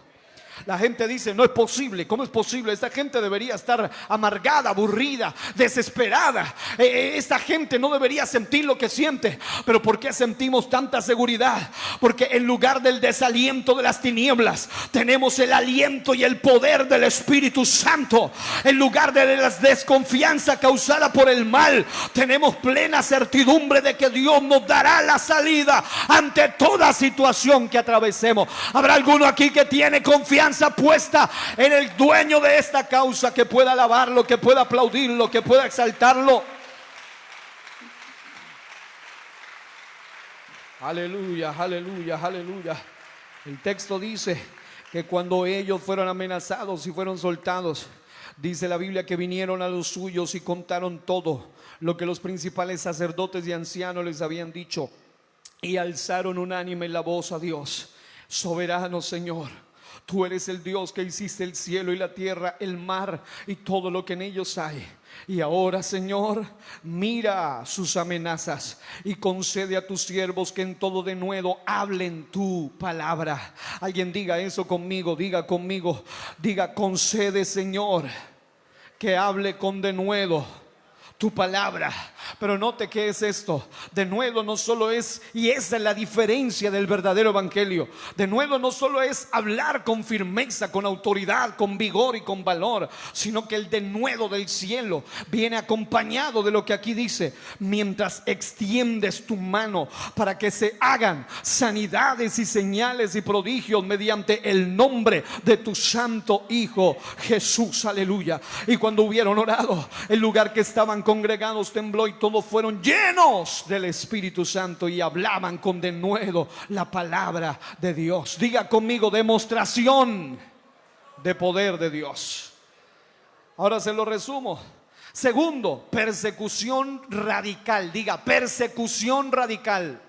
La gente dice, no es posible. ¿Cómo es posible? Esta gente debería estar amargada, aburrida, desesperada. Esta gente no debería sentir lo que siente. Pero ¿por qué sentimos tanta seguridad? Porque en lugar del desaliento de las tinieblas, tenemos el aliento y el poder del Espíritu Santo. En lugar de la desconfianza causada por el mal, tenemos plena certidumbre de que Dios nos dará la salida ante toda situación que atravesemos. ¿Habrá alguno aquí que tiene confianza puesta en el dueño de esta causa, que pueda alabarlo, que pueda aplaudirlo, que pueda exaltarlo? Aleluya, aleluya, aleluya. El texto dice que cuando ellos fueron amenazados y fueron soltados, dice la Biblia que vinieron a los suyos y contaron todo lo que los principales sacerdotes y ancianos les habían dicho, y alzaron unánime la voz a Dios. Soberano Señor, tú eres el Dios que hiciste el cielo y la tierra, el mar y todo lo que en ellos hay. Y ahora, Señor, mira sus amenazas y concede a tus siervos que en todo denuedo hablen tu palabra. Alguien diga eso conmigo, diga conmigo, diga: concede, Señor, que hable con denuedo tu palabra. Pero note que es esto: denuedo no solo es, y esa es la diferencia del verdadero evangelio, denuedo no solo es hablar con firmeza, con autoridad, con vigor y con valor, sino que el denuedo del cielo viene acompañado de lo que aquí dice: mientras extiendes tu mano para que se hagan sanidades y señales y prodigios mediante el nombre de tu santo Hijo Jesús. Aleluya. Y cuando hubieron orado, el lugar que estaban congregados tembló, y todos fueron llenos del Espíritu Santo y hablaban con denuedo la palabra de Dios. Diga conmigo: demostración de poder de Dios. Ahora se lo resumo. Segundo, persecución radical. Diga: persecución radical.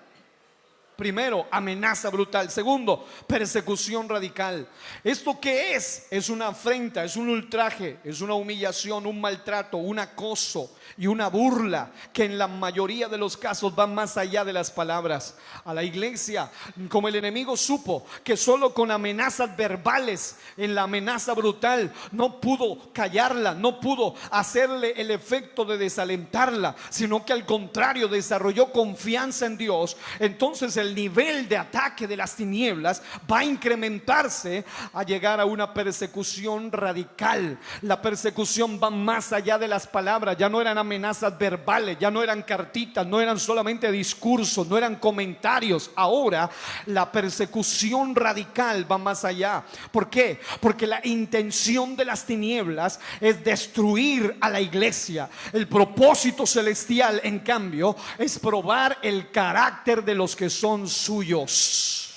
Primero, amenaza brutal. Segundo, persecución radical. ¿Esto qué es? Es una afrenta, es un ultraje, es una humillación, un maltrato, un acoso y una burla que en la mayoría de los casos van más allá de las palabras. A la iglesia, como el enemigo supo que solo con amenazas verbales, en la amenaza brutal, no pudo callarla, no pudo hacerle el efecto de desalentarla, sino que al contrario desarrolló confianza en Dios. Entonces el nivel de ataque de las tinieblas va a incrementarse a llegar a una persecución radical. La persecución va más allá de las palabras. Ya no eran amenazas verbales, ya no eran cartitas, no eran solamente discursos, no eran comentarios. Ahora la persecución radical va más allá. ¿Por qué? Porque la intención de las tinieblas es destruir a la iglesia. El propósito celestial, en cambio, es probar el carácter de los que son suyos.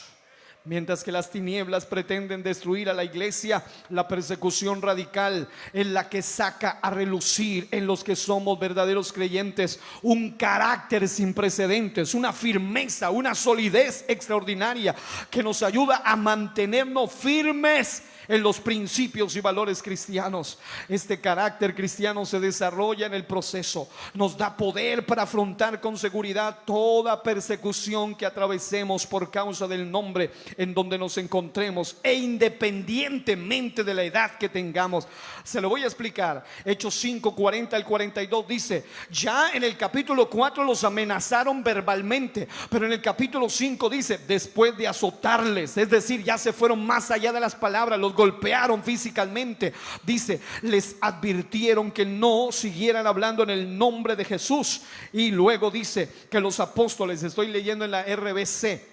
Mientras que las tinieblas pretenden destruir a la iglesia, la persecución radical es la que saca a relucir en los que somos verdaderos creyentes un carácter sin precedentes, una firmeza, una solidez extraordinaria que nos ayuda a mantenernos firmes en los principios y valores cristianos. Este carácter cristiano se desarrolla en el proceso, nos da poder para afrontar con seguridad toda persecución que atravesemos por causa del nombre en donde nos encontremos, e independientemente de la edad que tengamos. Se lo voy a explicar. Hechos 5, 40 al 42 dice: ya en el capítulo 4 los amenazaron verbalmente, pero en el capítulo 5 dice: después de azotarles, es decir, ya se fueron más allá de las palabras, los golpearon físicamente, dice, les advirtieron que no siguieran hablando en el nombre de Jesús. Y luego dice que los apóstoles, estoy leyendo en la RBC,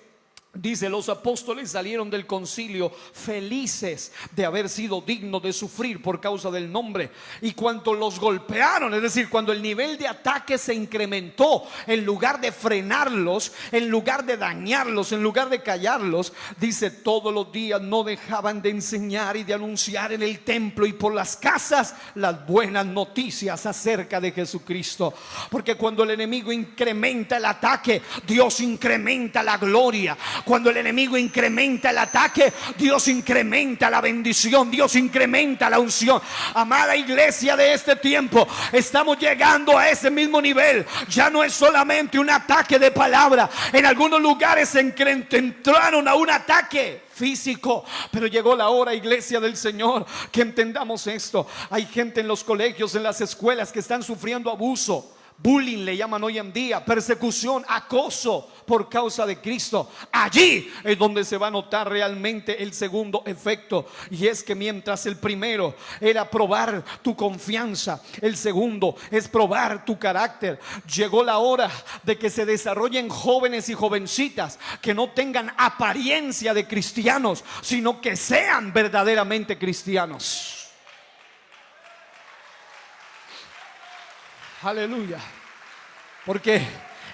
dice: los apóstoles salieron del concilio felices de haber sido dignos de sufrir por causa del nombre. Y cuando los golpearon, es decir, cuando el nivel de ataque se incrementó, en lugar de frenarlos, en lugar de dañarlos, en lugar de callarlos, dice, todos los días no dejaban de enseñar y de anunciar en el templo y por las casas las buenas noticias acerca de Jesucristo. Porque cuando el enemigo incrementa el ataque, Dios incrementa la gloria. Cuando el enemigo incrementa el ataque, Dios incrementa la bendición, Dios incrementa la unción. Amada iglesia de este tiempo, estamos llegando a ese mismo nivel. Ya no es solamente un ataque de palabra. En algunos lugares entraron a un ataque físico, pero llegó la hora, iglesia del Señor, que entendamos esto. Hay gente en los colegios, en las escuelas, que están sufriendo abuso. Bullying le llaman hoy en día, persecución, acoso por causa de Cristo. Allí es donde se va a notar realmente el segundo efecto, y es que mientras el primero era probar tu confianza, el segundo es probar tu carácter. Llegó la hora de que se desarrollen jóvenes y jovencitas que no tengan apariencia de cristianos, sino que sean verdaderamente cristianos. Aleluya. Porque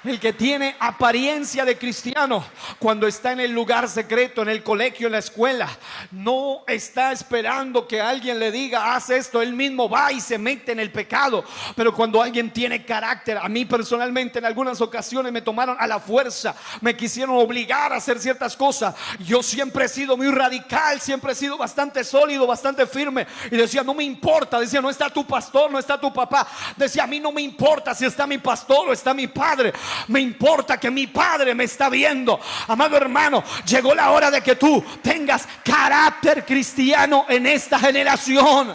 el que tiene apariencia de cristiano, cuando está en el lugar secreto, en el colegio, en la escuela, no está esperando que alguien le diga haz esto. Él mismo va y se mete en el pecado. Pero cuando alguien tiene carácter, a mí personalmente en algunas ocasiones me tomaron a la fuerza, me quisieron obligar a hacer ciertas cosas. Yo siempre he sido muy radical, siempre he sido bastante sólido, bastante firme, y decía no me importa. Decía no está tu pastor, no está tu papá. Decía a mí no me importa si está mi pastor o está mi padre. Me importa que mi padre me está viendo. Amado hermano, llegó la hora de que tú tengas carácter cristiano en esta generación.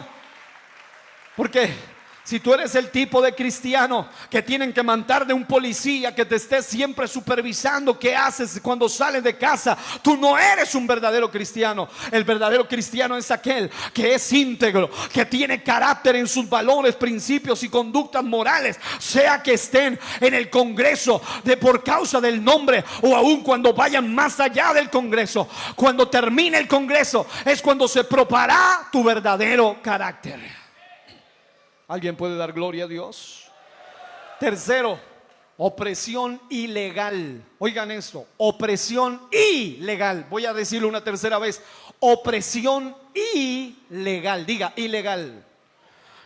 Porque si tú eres el tipo de cristiano que tienen que mandar de un policía que te esté siempre supervisando qué haces cuando sales de casa, tú no eres un verdadero cristiano. El verdadero cristiano es aquel que es íntegro, que tiene carácter en sus valores, principios y conductas morales, sea que estén en el Congreso por causa del nombre, o aún cuando vayan más allá del Congreso. Cuando termine el Congreso es cuando se probará tu verdadero carácter. ¿Alguien puede dar gloria a Dios? Tercero, opresión ilegal. Oigan esto, opresión ilegal. Voy a decirlo una tercera vez. Opresión ilegal. Diga, ilegal.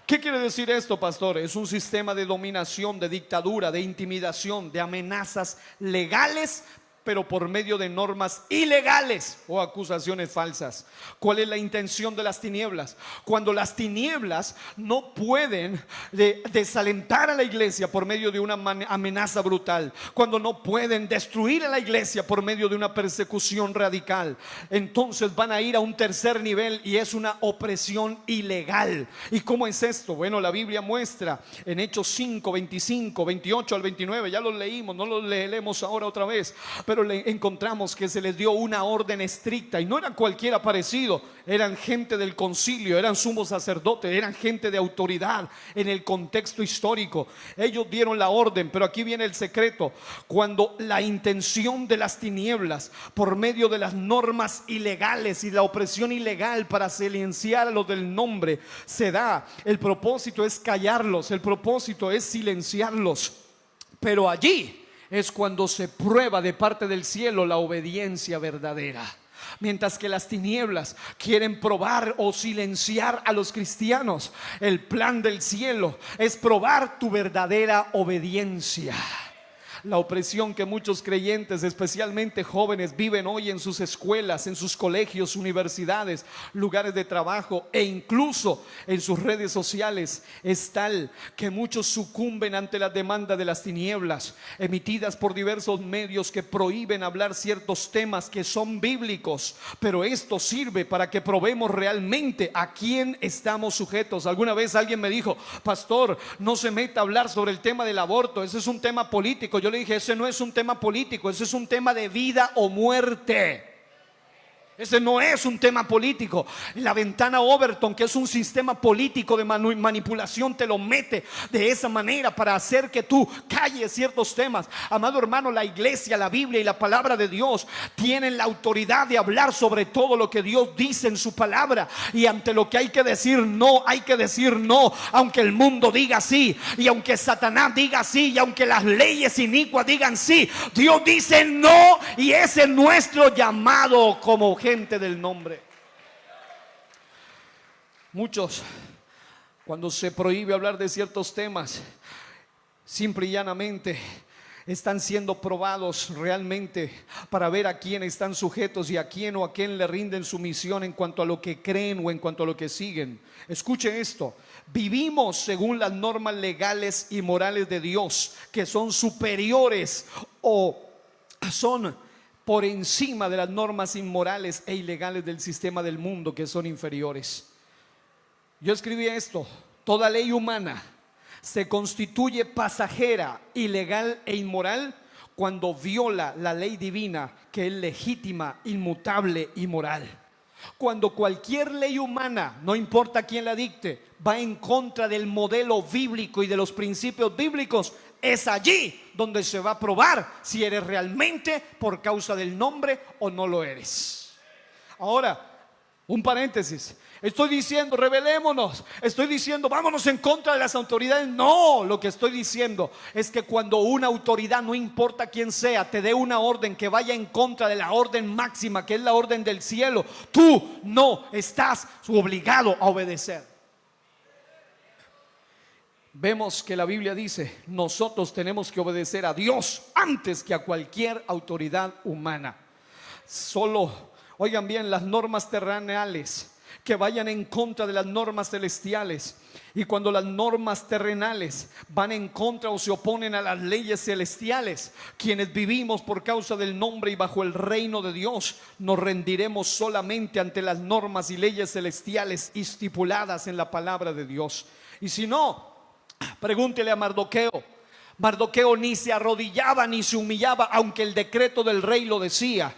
¿Qué quiere decir esto, pastor? Es un sistema de dominación, de dictadura, de intimidación, de amenazas legales, pero por medio de normas ilegales o acusaciones falsas. ¿Cuál es la intención de las tinieblas? Cuando las tinieblas no pueden desalentar a la iglesia por medio de una amenaza brutal, cuando no pueden destruir a la iglesia por medio de una persecución radical, entonces van a ir a un tercer nivel, y es una opresión ilegal. ¿Y cómo es esto? Bueno, la Biblia muestra en Hechos 5, 25, 28 al 29, ya lo leímos, no lo leemos ahora otra vez, pero le encontramos que se les dio una orden estricta, y no era cualquier aparecido, eran gente del concilio, eran sumos sacerdotes, eran gente de autoridad en el contexto histórico. Ellos dieron la orden, pero aquí viene el secreto. Cuando la intención de las tinieblas, por medio de las normas ilegales y la opresión ilegal para silenciar a los del nombre, se da, el propósito es callarlos, el propósito es silenciarlos. Pero allí es cuando se prueba de parte del cielo la obediencia verdadera. Mientras que las tinieblas quieren probar o silenciar a los cristianos, el plan del cielo es probar tu verdadera obediencia. La opresión que muchos creyentes, especialmente jóvenes, viven hoy en sus escuelas, en sus colegios, universidades, lugares de trabajo e incluso en sus redes sociales, es tal que muchos sucumben ante la demanda de las tinieblas, emitidas por diversos medios que prohíben hablar ciertos temas que son bíblicos. Pero esto sirve para que probemos realmente a quién estamos sujetos. Alguna vez alguien me dijo: pastor, no se meta a hablar sobre el tema del aborto, ese es un tema político. Yo le dije: ese no es un tema político, ese es un tema de vida o muerte. Ese no es un tema político. La ventana Overton, que es un sistema político de manipulación, te lo mete de esa manera para hacer que tú calles ciertos temas. Amado hermano, la iglesia, la Biblia y la palabra de Dios tienen la autoridad de hablar sobre todo lo que Dios dice en su palabra. Y ante lo que hay que decir no, hay que decir no. Aunque el mundo diga sí, y aunque Satanás diga sí, y aunque las leyes inicuas digan sí, Dios dice no. Y ese es nuestro llamado como gente del nombre. Muchos, cuando se prohíbe hablar de ciertos temas, simple y llanamente están siendo probados realmente para ver a quién están sujetos y a quién o a quién le rinden sumisión en cuanto a lo que creen o en cuanto a lo que siguen. Escuchen esto: vivimos según las normas legales y morales de Dios, que son superiores o son por encima de las normas inmorales e ilegales del sistema del mundo, que son inferiores. Yo escribí esto: toda ley humana se constituye pasajera, ilegal e inmoral cuando viola la ley divina, que es legítima, inmutable y moral. Cuando cualquier ley humana, no importa quién la dicte, va en contra del modelo bíblico y de los principios bíblicos, es allí donde se va a probar si eres realmente por causa del nombre o no lo eres. Ahora, un paréntesis: estoy diciendo rebelémonos, estoy diciendo vámonos en contra de las autoridades. No, lo que estoy diciendo es que cuando una autoridad, no importa quién sea, te dé una orden que vaya en contra de la orden máxima, que es la orden del cielo, tú no estás obligado a obedecer. Vemos que la Biblia dice: nosotros tenemos que obedecer a Dios antes que a cualquier autoridad humana. Solo, oigan bien, las normas terrenales que vayan en contra de las normas celestiales. Y cuando las normas terrenales van en contra o se oponen a las leyes celestiales, quienes vivimos por causa del nombre y bajo el reino de Dios, nos rendiremos solamente ante las normas y leyes celestiales estipuladas en la palabra de Dios. Y si no, pregúntele a Mardoqueo. Mardoqueo ni se arrodillaba ni se humillaba, aunque el decreto del rey lo decía.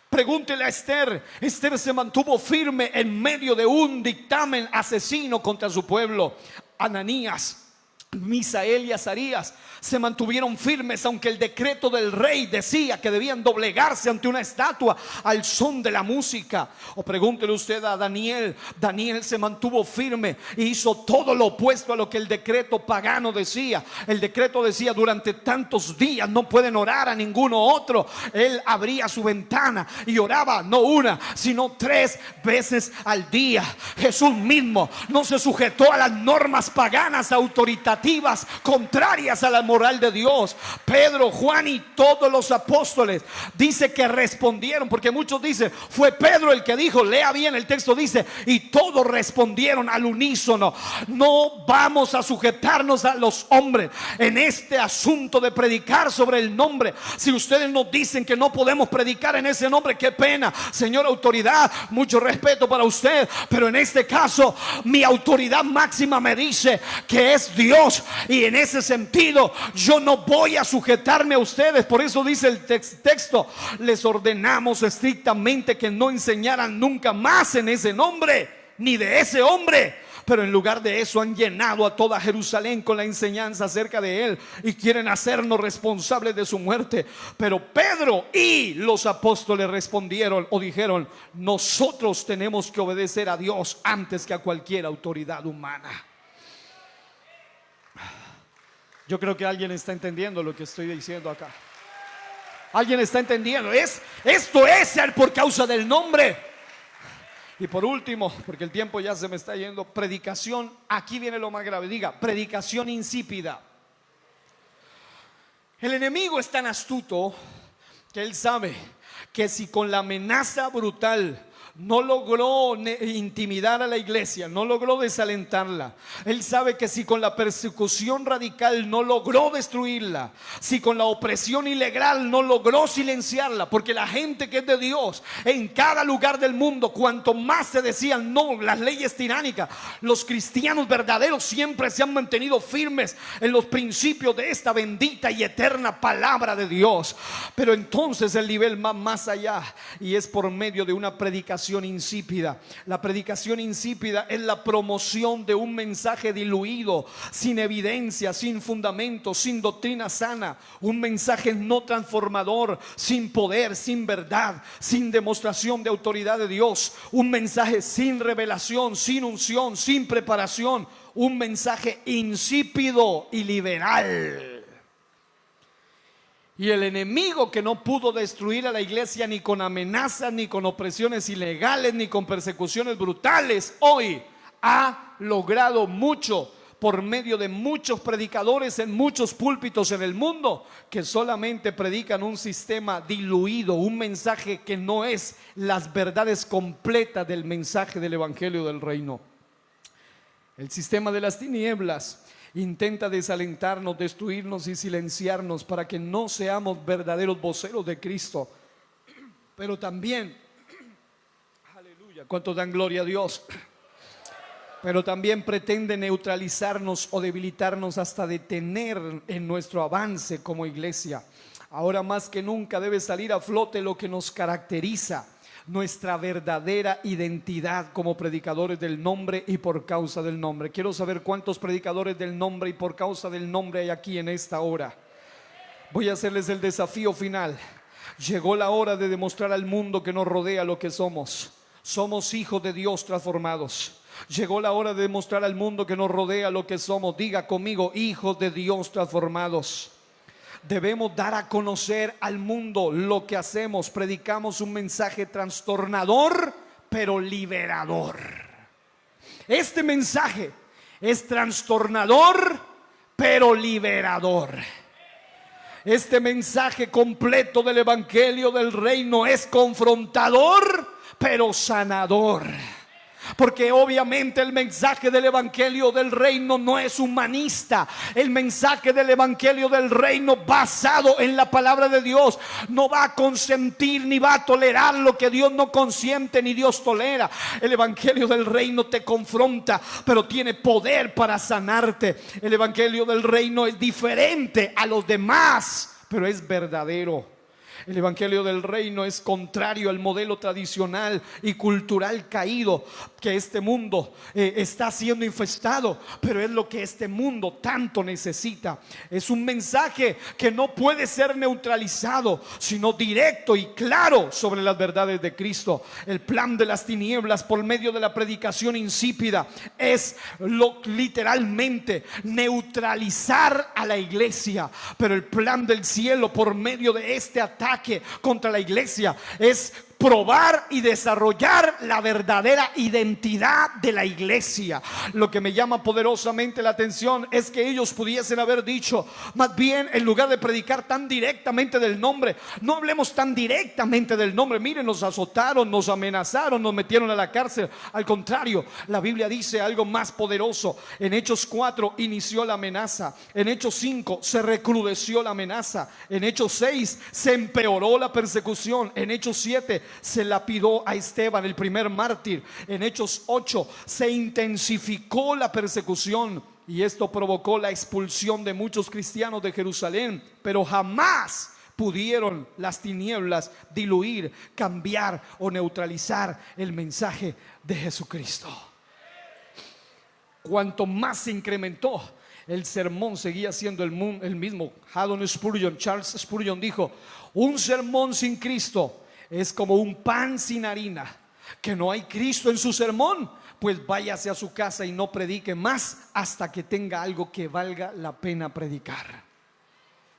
Pregúntele a Esther. Esther se mantuvo firme en medio de un dictamen asesino contra su pueblo. Ananías, Misael y Azarías se mantuvieron firmes, aunque el decreto del rey decía que debían doblegarse ante una estatua al son de la música. O pregúntele usted a Daniel. Daniel se mantuvo firme e hizo todo lo opuesto a lo que el decreto pagano decía. El decreto decía: durante tantos días no pueden orar a ninguno otro. Él abría su ventana y oraba no una, sino 3 veces al día. Jesús mismo no se sujetó a las normas paganas autoritativas contrarias a la moral de Dios. Pedro, Juan y todos los apóstoles dice que respondieron, porque muchos dicen fue Pedro el que dijo. Lea bien el texto, dice: y todos respondieron al unísono. No vamos a sujetarnos a los hombres en este asunto de predicar sobre el nombre. Si ustedes nos dicen que no podemos predicar en ese nombre, qué pena, señor autoridad, mucho respeto para usted, pero en este caso mi autoridad máxima me dice que es Dios, y en ese sentido yo no voy a sujetarme a ustedes. Por eso dice el texto: les ordenamos estrictamente que no enseñaran nunca más en ese nombre ni de ese hombre. Pero en lugar de eso han llenado a toda Jerusalén con la enseñanza acerca de él y quieren hacernos responsables de su muerte. Pero Pedro y los apóstoles respondieron o dijeron: nosotros tenemos que obedecer a Dios antes que a cualquier autoridad humana. Yo creo que alguien está entendiendo lo que estoy diciendo acá. Alguien está entendiendo. Esto es ser por causa del nombre. Y por último, porque el tiempo ya se me está yendo, predicación. Aquí viene lo más grave. Diga: predicación insípida. El enemigo es tan astuto que él sabe que si con la amenaza brutal no logró intimidar a la iglesia, no logró desalentarla, él sabe que si con la persecución radical no logró destruirla, si con la opresión ilegal no logró silenciarla, porque la gente que es de Dios en cada lugar del mundo, cuanto más se decían no las leyes tiránicas, los cristianos verdaderos siempre se han mantenido firmes en los principios de esta bendita y eterna palabra de Dios. Pero entonces el nivel va más allá, y es por medio de una predicación insípida. La predicación insípida es la promoción de un mensaje diluido, sin evidencia, sin fundamento, sin doctrina sana, un mensaje no transformador, sin poder, sin verdad, sin demostración de autoridad de Dios, un mensaje sin revelación, sin unción, sin preparación, un mensaje insípido y liberal. Y el enemigo, que no pudo destruir a la iglesia ni con amenazas, ni con opresiones ilegales, ni con persecuciones brutales, hoy ha logrado mucho por medio de muchos predicadores en muchos púlpitos en el mundo que solamente predican un sistema diluido, un mensaje que no es las verdades completas del mensaje del Evangelio del Reino. El sistema de las tinieblas intenta desalentarnos, destruirnos y silenciarnos para que no seamos verdaderos voceros de Cristo. Pero también, aleluya, ¿cuántos dan gloria a Dios? Pero también pretende neutralizarnos o debilitarnos hasta detener en nuestro avance como iglesia. Ahora más que nunca debe salir a flote lo que nos caracteriza, nuestra verdadera identidad como predicadores del nombre y por causa del nombre. Quiero saber cuántos predicadores del nombre y por causa del nombre hay aquí en esta hora. Voy a hacerles el desafío final. Llegó la hora de demostrar al mundo que nos rodea lo que somos. Somos hijos de Dios transformados. Llegó la hora de demostrar al mundo que nos rodea lo que somos. Diga conmigo, hijos de Dios transformados. Debemos dar a conocer al mundo lo que hacemos. Predicamos un mensaje trastornador, pero liberador. Este mensaje es trastornador, pero liberador. Este mensaje completo del Evangelio del Reino es confrontador, pero sanador. Porque obviamente el mensaje del Evangelio del Reino no es humanista. El mensaje del Evangelio del Reino basado en la palabra de Dios no va a consentir ni va a tolerar lo que Dios no consiente ni Dios tolera. El Evangelio del Reino te confronta, pero tiene poder para sanarte. El Evangelio del Reino es diferente a los demás, pero es verdadero. El Evangelio del Reino es contrario al modelo tradicional y cultural caído que este mundo está siendo infestado, pero es lo que este mundo tanto necesita. Es un mensaje que no puede ser neutralizado, sino directo y claro sobre las verdades de Cristo. El plan de las tinieblas por medio de la predicación insípida es literalmente neutralizar a la iglesia, pero el plan del cielo por medio de este ataque contra la iglesia es probar y desarrollar la verdadera identidad de la iglesia. Lo que me llama poderosamente la atención es que ellos pudiesen haber dicho, más bien, en lugar de predicar tan directamente del nombre, no hablemos tan directamente del nombre. Miren, nos azotaron, nos amenazaron, nos metieron a la cárcel. Al contrario, la Biblia dice algo más poderoso. En Hechos 4 inició la amenaza. En Hechos 5 se recrudeció la amenaza. En Hechos 6 se empeoró la persecución. En Hechos 7 se lapidó a Esteban, el primer mártir. En Hechos 8 se intensificó la persecución y esto provocó la expulsión de muchos cristianos de Jerusalén, pero jamás pudieron las tinieblas diluir, cambiar o neutralizar el mensaje de Jesucristo. Cuanto más se incrementó, el sermón seguía siendo el mismo. Haddon Spurgeon, Charles Spurgeon dijo: un sermón sin Cristo es como un pan sin harina. Que no hay Cristo en su sermón, pues váyase a su casa y no predique más hasta que tenga algo que valga la pena predicar.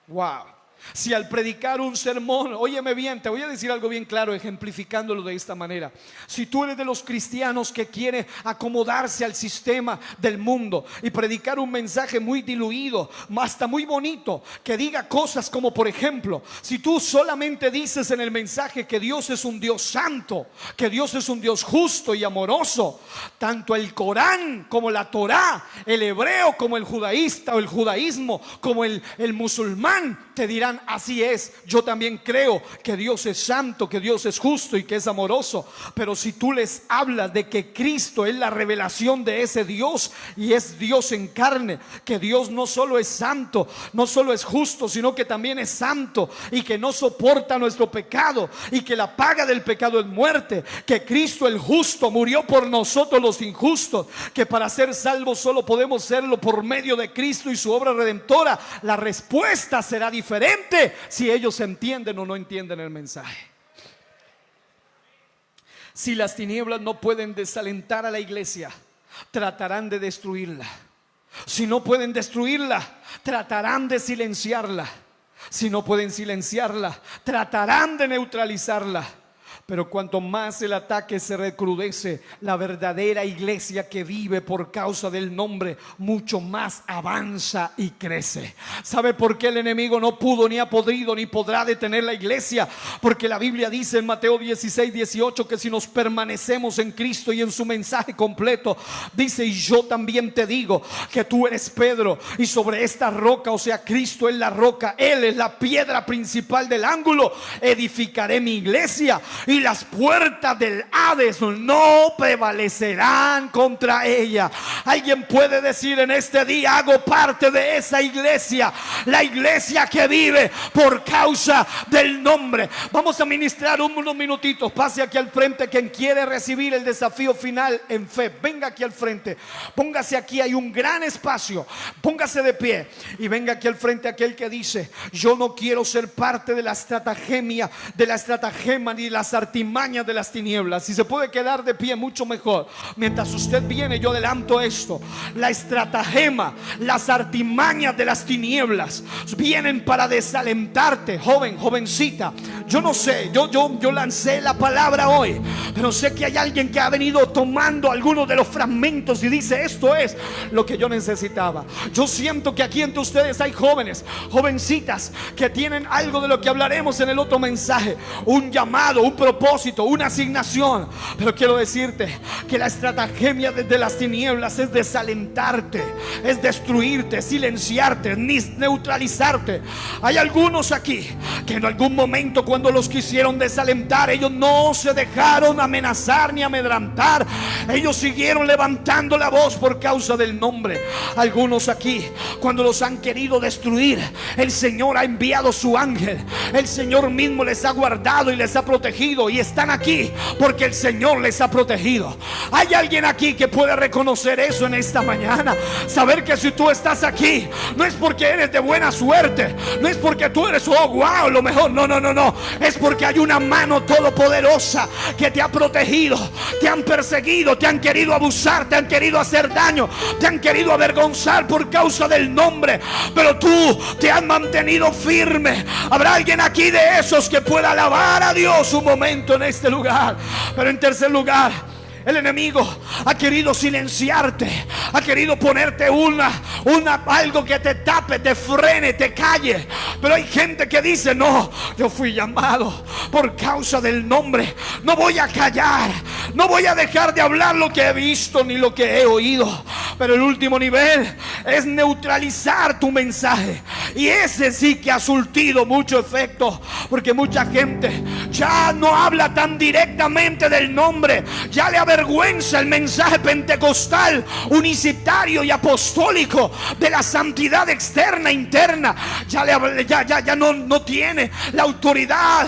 Wow. Si al predicar un sermón, óyeme bien, te voy a decir algo bien claro, ejemplificándolo de esta manera. Si tú eres de los cristianos que quiere acomodarse al sistema del mundo y predicar un mensaje muy diluido, hasta muy bonito, que diga cosas como, por ejemplo, si tú solamente dices en el mensaje que Dios es un Dios santo, que Dios es un Dios justo y amoroso, tanto el Corán como la Torá, el hebreo como el judaísta o el judaísmo como el musulmán te dirán: así es, yo también creo que Dios es santo, que Dios es justo y que es amoroso. Pero si tú les hablas de que Cristo es la revelación de ese Dios y es Dios en carne, que Dios no solo es santo, no solo es justo, sino que también es santo y que no soporta nuestro pecado y que la paga del pecado es muerte, que Cristo el justo murió por nosotros los injustos, que para ser salvos solo podemos serlo por medio de Cristo y su obra redentora, la respuesta será diferente si ellos entienden o no entienden el mensaje. Si las tinieblas no pueden desalentar a la iglesia, tratarán de destruirla. Si no pueden destruirla, tratarán de silenciarla. Si no pueden silenciarla, tratarán de neutralizarla. Pero cuanto más el ataque se recrudece, la verdadera iglesia que vive por causa del nombre, mucho más avanza y crece. ¿Sabe por qué el enemigo no pudo, ni ha podido, ni podrá detener la iglesia? Porque la Biblia dice en Mateo 16:18 que si nos permanecemos en Cristo y en su mensaje completo, dice: y yo también te digo que tú eres Pedro, y sobre esta roca, o sea, Cristo es la roca, Él es la piedra principal del ángulo, edificaré mi iglesia, y las puertas del Hades no prevalecerán contra ella. Alguien puede decir en este día: hago parte de esa iglesia, la iglesia que vive por causa del nombre. Vamos a ministrar unos minutitos. Pase aquí al frente quien quiere recibir el desafío final en fe. Venga aquí al frente, póngase aquí, hay un gran espacio, póngase de pie y venga aquí al frente aquel que dice: yo no quiero ser parte de la estratagema ni de las artimañas de las tinieblas. Si se puede quedar de pie, mucho mejor. Mientras usted viene, yo adelanto esto: la estratagema, las artimañas de las tinieblas vienen para desalentarte, joven, jovencita. Yo no sé, yo lancé la palabra hoy, pero sé que hay alguien que ha venido tomando algunos de los fragmentos y dice: esto es lo que yo necesitaba. Yo siento que aquí entre ustedes hay jóvenes, jovencitas que tienen algo de lo que hablaremos en el otro mensaje, un llamado, un propósito, una asignación. Pero quiero decirte que la estratagema de las tinieblas es desalentarte, es destruirte, silenciarte, neutralizarte. Hay algunos aquí que en algún momento, cuando los quisieron desalentar, ellos no se dejaron amenazar ni amedrentar. Ellos siguieron levantando la voz por causa del nombre. Algunos aquí, cuando los han querido destruir, el Señor ha enviado su ángel. El Señor mismo les ha guardado y les ha protegido, y están aquí porque el Señor les ha protegido. Hay alguien aquí que puede reconocer eso en esta mañana. Saber que si tú estás aquí, no es porque eres de buena suerte, no es porque tú eres, oh wow, lo mejor. No, no, no, no. Es porque hay una mano todopoderosa que te ha protegido. Te han perseguido, te han querido abusar, te han querido hacer daño, te han querido avergonzar por causa del nombre, pero tú te has mantenido firme. Habrá alguien aquí de esos que pueda alabar a Dios un momento en este lugar. Pero en tercer lugar, el enemigo ha querido silenciarte, ha querido ponerte algo que te tape, te frene, te calle. Pero hay gente que dice: no, yo fui llamado por causa del nombre, no voy a callar, no voy a dejar de hablar lo que he visto ni lo que he oído. Pero el último nivel es neutralizar tu mensaje, y ese sí que ha surtido mucho efecto, porque mucha gente ya no habla tan directamente del nombre, ya le avergüenza el mensaje pentecostal, unicitario y apostólico de la santidad externa e interna. Ya no tiene la autoridad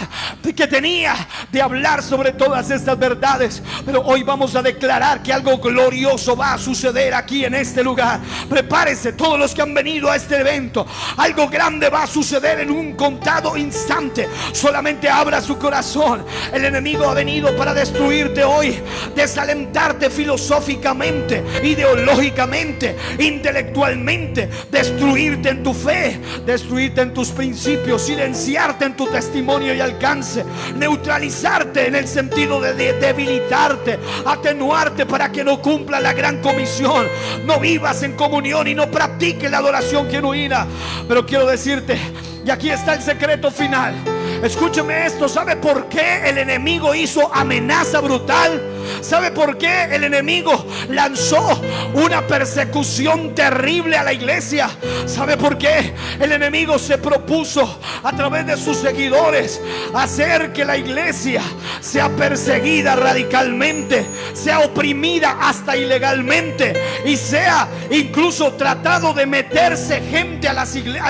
que tenía de hablar sobre todas estas verdades. Pero hoy vamos a declarar que algo glorioso va a suceder aquí en este lugar. Prepárense todos los que han venido a este evento. Algo grande va a suceder en un contado instante. Solamente abra su corazón. El enemigo ha venido para destruirte hoy, desalentarte filosóficamente, ideológicamente, intelectualmente, destruirte en tu fe, destruirte en tus principios, silenciarte en tu testimonio y alcance, neutralizarte en el sentido de debilitarte, atenuarte para que no cumpla la gran comisión, no vivas en comunión y no practiques la adoración genuina. Pero quiero decirte, y aquí está el secreto final. Escúcheme esto. ¿Sabe por qué el enemigo hizo amenaza brutal? ¿Sabe por qué el enemigo lanzó una persecución terrible a la iglesia? ¿Sabe por qué el enemigo se propuso a través de sus seguidores hacer que la iglesia sea perseguida radicalmente, sea oprimida hasta ilegalmente, y sea incluso tratado de meterse gente a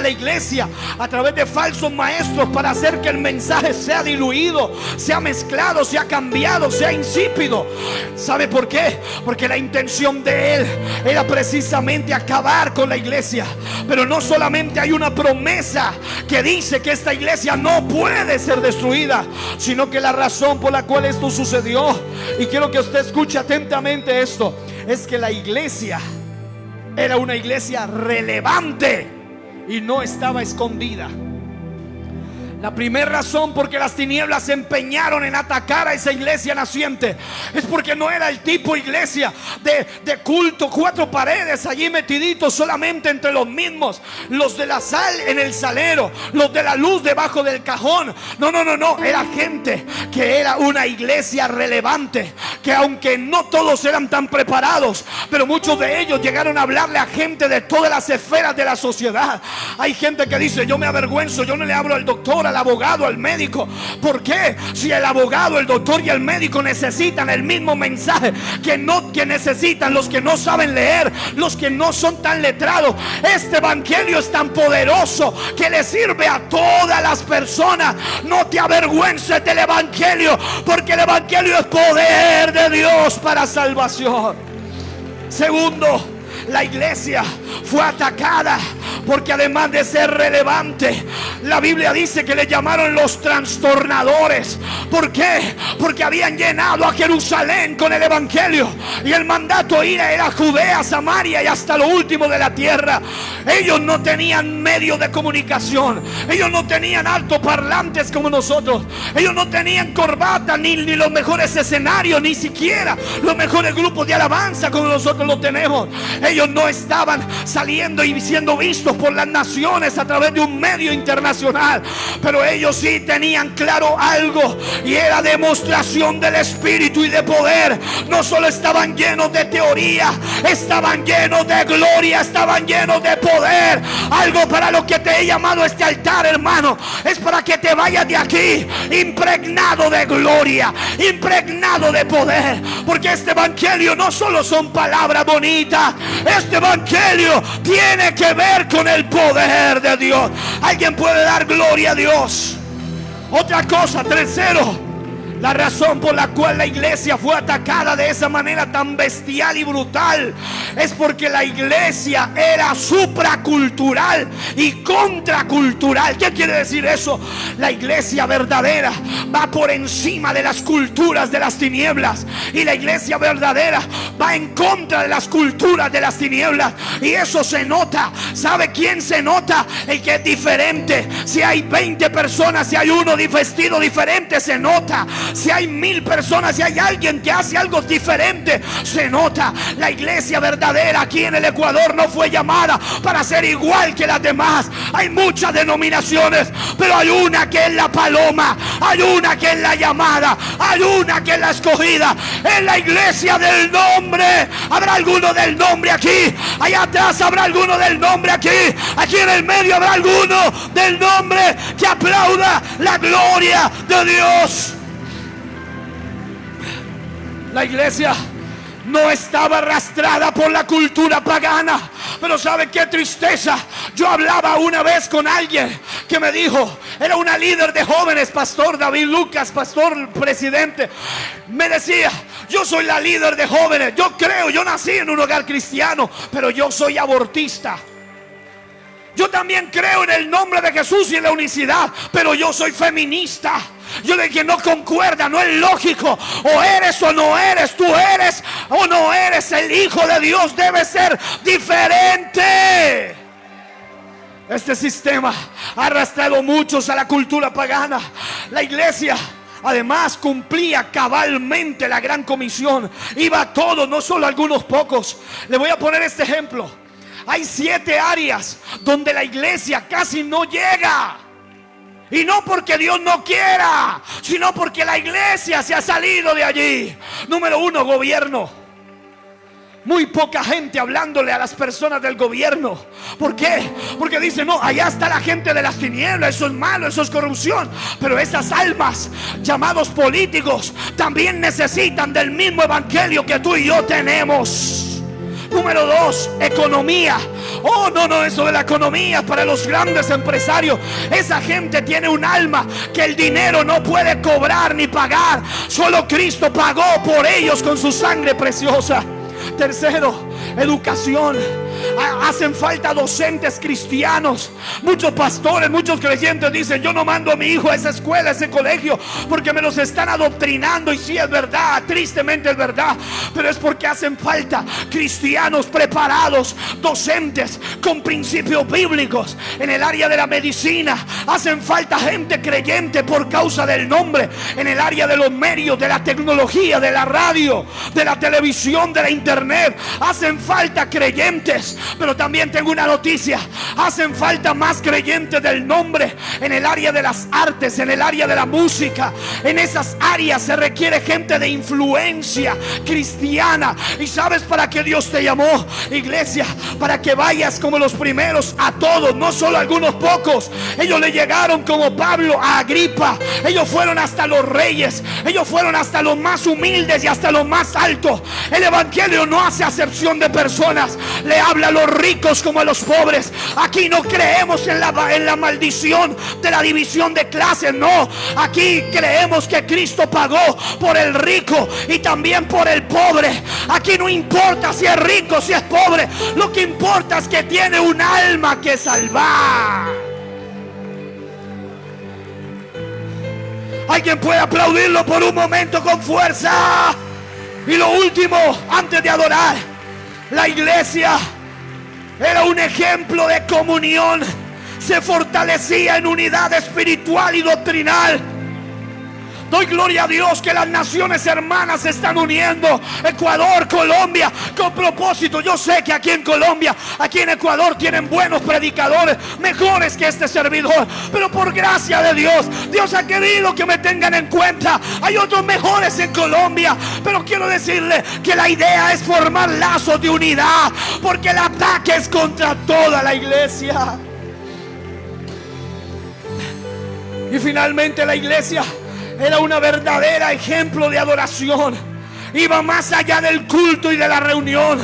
la iglesia a través de falsos maestros para hacer que el mensaje sea diluido, sea mezclado, sea cambiado, sea insípido? ¿Sabe por qué? Porque la intención de él era precisamente acabar con la iglesia. Pero no solamente hay una promesa que dice que esta iglesia no puede ser destruida, sino que la razón por la cual esto sucedió, y quiero que usted escuche atentamente esto, es que la iglesia era una iglesia relevante y no estaba escondida. La primera razón por que las tinieblas se empeñaron en atacar a esa iglesia naciente es porque no era el tipo iglesia de culto, 4 paredes allí metiditos solamente entre los mismos, los de la sal en el salero, los de la luz debajo del cajón. No, era gente que era una iglesia relevante, que aunque no todos eran tan preparados, pero muchos de ellos llegaron a hablarle a gente de todas las esferas de la sociedad. Hay gente que dice: yo me avergüenzo, yo no le hablo al doctor, al abogado, al médico. ¿Por qué? Si el abogado, el doctor y el médico necesitan el mismo mensaje que necesitan los que no saben leer, los que no son tan letrados. Este evangelio es tan poderoso que le sirve a todas las personas. No te avergüences del evangelio, porque el evangelio es poder de Dios para salvación. Segundo, la iglesia fue atacada porque además de ser relevante, la Biblia dice que le llamaron los trastornadores. ¿Por qué? Porque habían llenado a Jerusalén con el evangelio, y el mandato era Judea, Samaria y hasta lo último de la tierra. Ellos no tenían medios de comunicación, ellos no tenían altoparlantes como nosotros, ellos no tenían corbata ni los mejores escenarios, ni siquiera los mejores grupos de alabanza como nosotros lo tenemos. Ellos no estaban saliendo y siendo vistos por las naciones a través de un medio internacional, pero ellos sí tenían claro algo, y era demostración del Espíritu y de poder. No solo estaban llenos de teoría, estaban llenos de gloria, estaban llenos de poder. Algo para lo que te he llamado a este altar, hermano, es para que te vayas de aquí impregnado de gloria, impregnado de poder, porque este evangelio no solo son palabras bonitas. Este evangelio tiene que ver con el poder de Dios. ¿Alguien puede dar gloria a Dios? Otra cosa, tercero, la razón por la cual la iglesia fue atacada de esa manera tan bestial y brutal es porque la iglesia era supracultural y contracultural. ¿Qué quiere decir eso? La iglesia verdadera va por encima de las culturas de las tinieblas, y la iglesia verdadera va en contra de las culturas de las tinieblas. Y eso se nota. ¿Sabe quién se nota? El que es diferente. Si hay 20 personas, si hay uno vestido diferente, se nota. Si hay 1000 personas, si hay alguien que hace algo diferente, se nota. La iglesia verdadera aquí en el Ecuador no fue llamada para ser igual que las demás. Hay muchas denominaciones, pero hay una que es la paloma, hay una que es la llamada, hay una que es la escogida. En la iglesia del nombre. ¿Habrá alguno del nombre aquí? Allá atrás habrá alguno del nombre aquí. Aquí en el medio habrá alguno del nombre que aplauda la gloria de Dios. La iglesia no estaba arrastrada por la cultura pagana. Pero ¿sabe qué tristeza? Yo hablaba una vez con alguien que me dijo, era una líder de jóvenes, pastor David Lucas, pastor presidente. Me decía: yo soy la líder de jóvenes, yo nací en un hogar cristiano, pero yo soy abortista. Yo también creo en el nombre de Jesús y en la unicidad, pero yo soy feminista. Yo le dije: no concuerda, no es lógico. O eres o no eres, tú eres o no eres el hijo de Dios, debe ser diferente. Este sistema ha arrastrado muchos a la cultura pagana. La iglesia además cumplía cabalmente la gran comisión. Iba a todos, no solo a algunos pocos. Le voy a poner este ejemplo. Hay 7 áreas donde la iglesia casi no llega. Y no porque Dios no quiera, sino porque la iglesia se ha salido de allí. Número 1, gobierno. Muy poca gente hablándole a las personas del gobierno. ¿Por qué? Porque dicen: no, allá está la gente de las tinieblas, eso es malo, eso es corrupción. Pero esas almas llamados políticos también necesitan del mismo evangelio que tú y yo tenemos. Número 2, economía. Oh, no, eso de la economía para los grandes empresarios. Esa gente tiene un alma que el dinero no puede cobrar ni pagar. Solo Cristo pagó por ellos con su sangre preciosa. Tercero, educación. Hacen falta docentes cristianos. Muchos pastores, muchos creyentes dicen: yo no mando a mi hijo a esa escuela, a ese colegio, porque me los están adoctrinando. Y sí, es verdad, tristemente es verdad, pero es porque hacen falta cristianos preparados, docentes con principios bíblicos. En el área de la medicina hacen falta gente creyente por causa del nombre. En el área de los medios, de la tecnología, de la radio, de la televisión, de la internet, hacen falta creyentes. Pero también tengo una noticia: hacen falta más creyentes del nombre. En el área de las artes, en el área de la música, en esas áreas se requiere gente de influencia cristiana. ¿Y sabes para qué Dios te llamó, iglesia? Para que vayas como los primeros a todos, no solo a algunos pocos. Ellos le llegaron como Pablo a Agripa. Ellos fueron hasta los reyes, ellos fueron hasta los más humildes y hasta los más altos. El evangelio no hace acepción de personas, le habla a los ricos como a los pobres. Aquí no creemos en la maldición de la división de clases, no. Aquí creemos que Cristo pagó por el rico y también por el pobre. Aquí no importa si es rico, si es pobre, lo que importa es que tiene un alma que salvar. Alguien puede aplaudirlo por un momento con fuerza. Y lo último, antes de adorar, la iglesia era un ejemplo de comunión. Se fortalecía en unidad espiritual y doctrinal. Doy gloria a Dios que las naciones hermanas se están uniendo. Ecuador, Colombia, con propósito. Yo sé que aquí en Colombia, aquí en Ecuador tienen buenos predicadores, mejores que este servidor, pero por gracia de Dios, Dios ha querido que me tengan en cuenta. Hay otros mejores en Colombia, pero quiero decirle que la idea es formar lazos de unidad, porque el ataque es contra toda la iglesia. Y finalmente la iglesia era una verdadera ejemplo de adoración. Iba más allá del culto y de la reunión.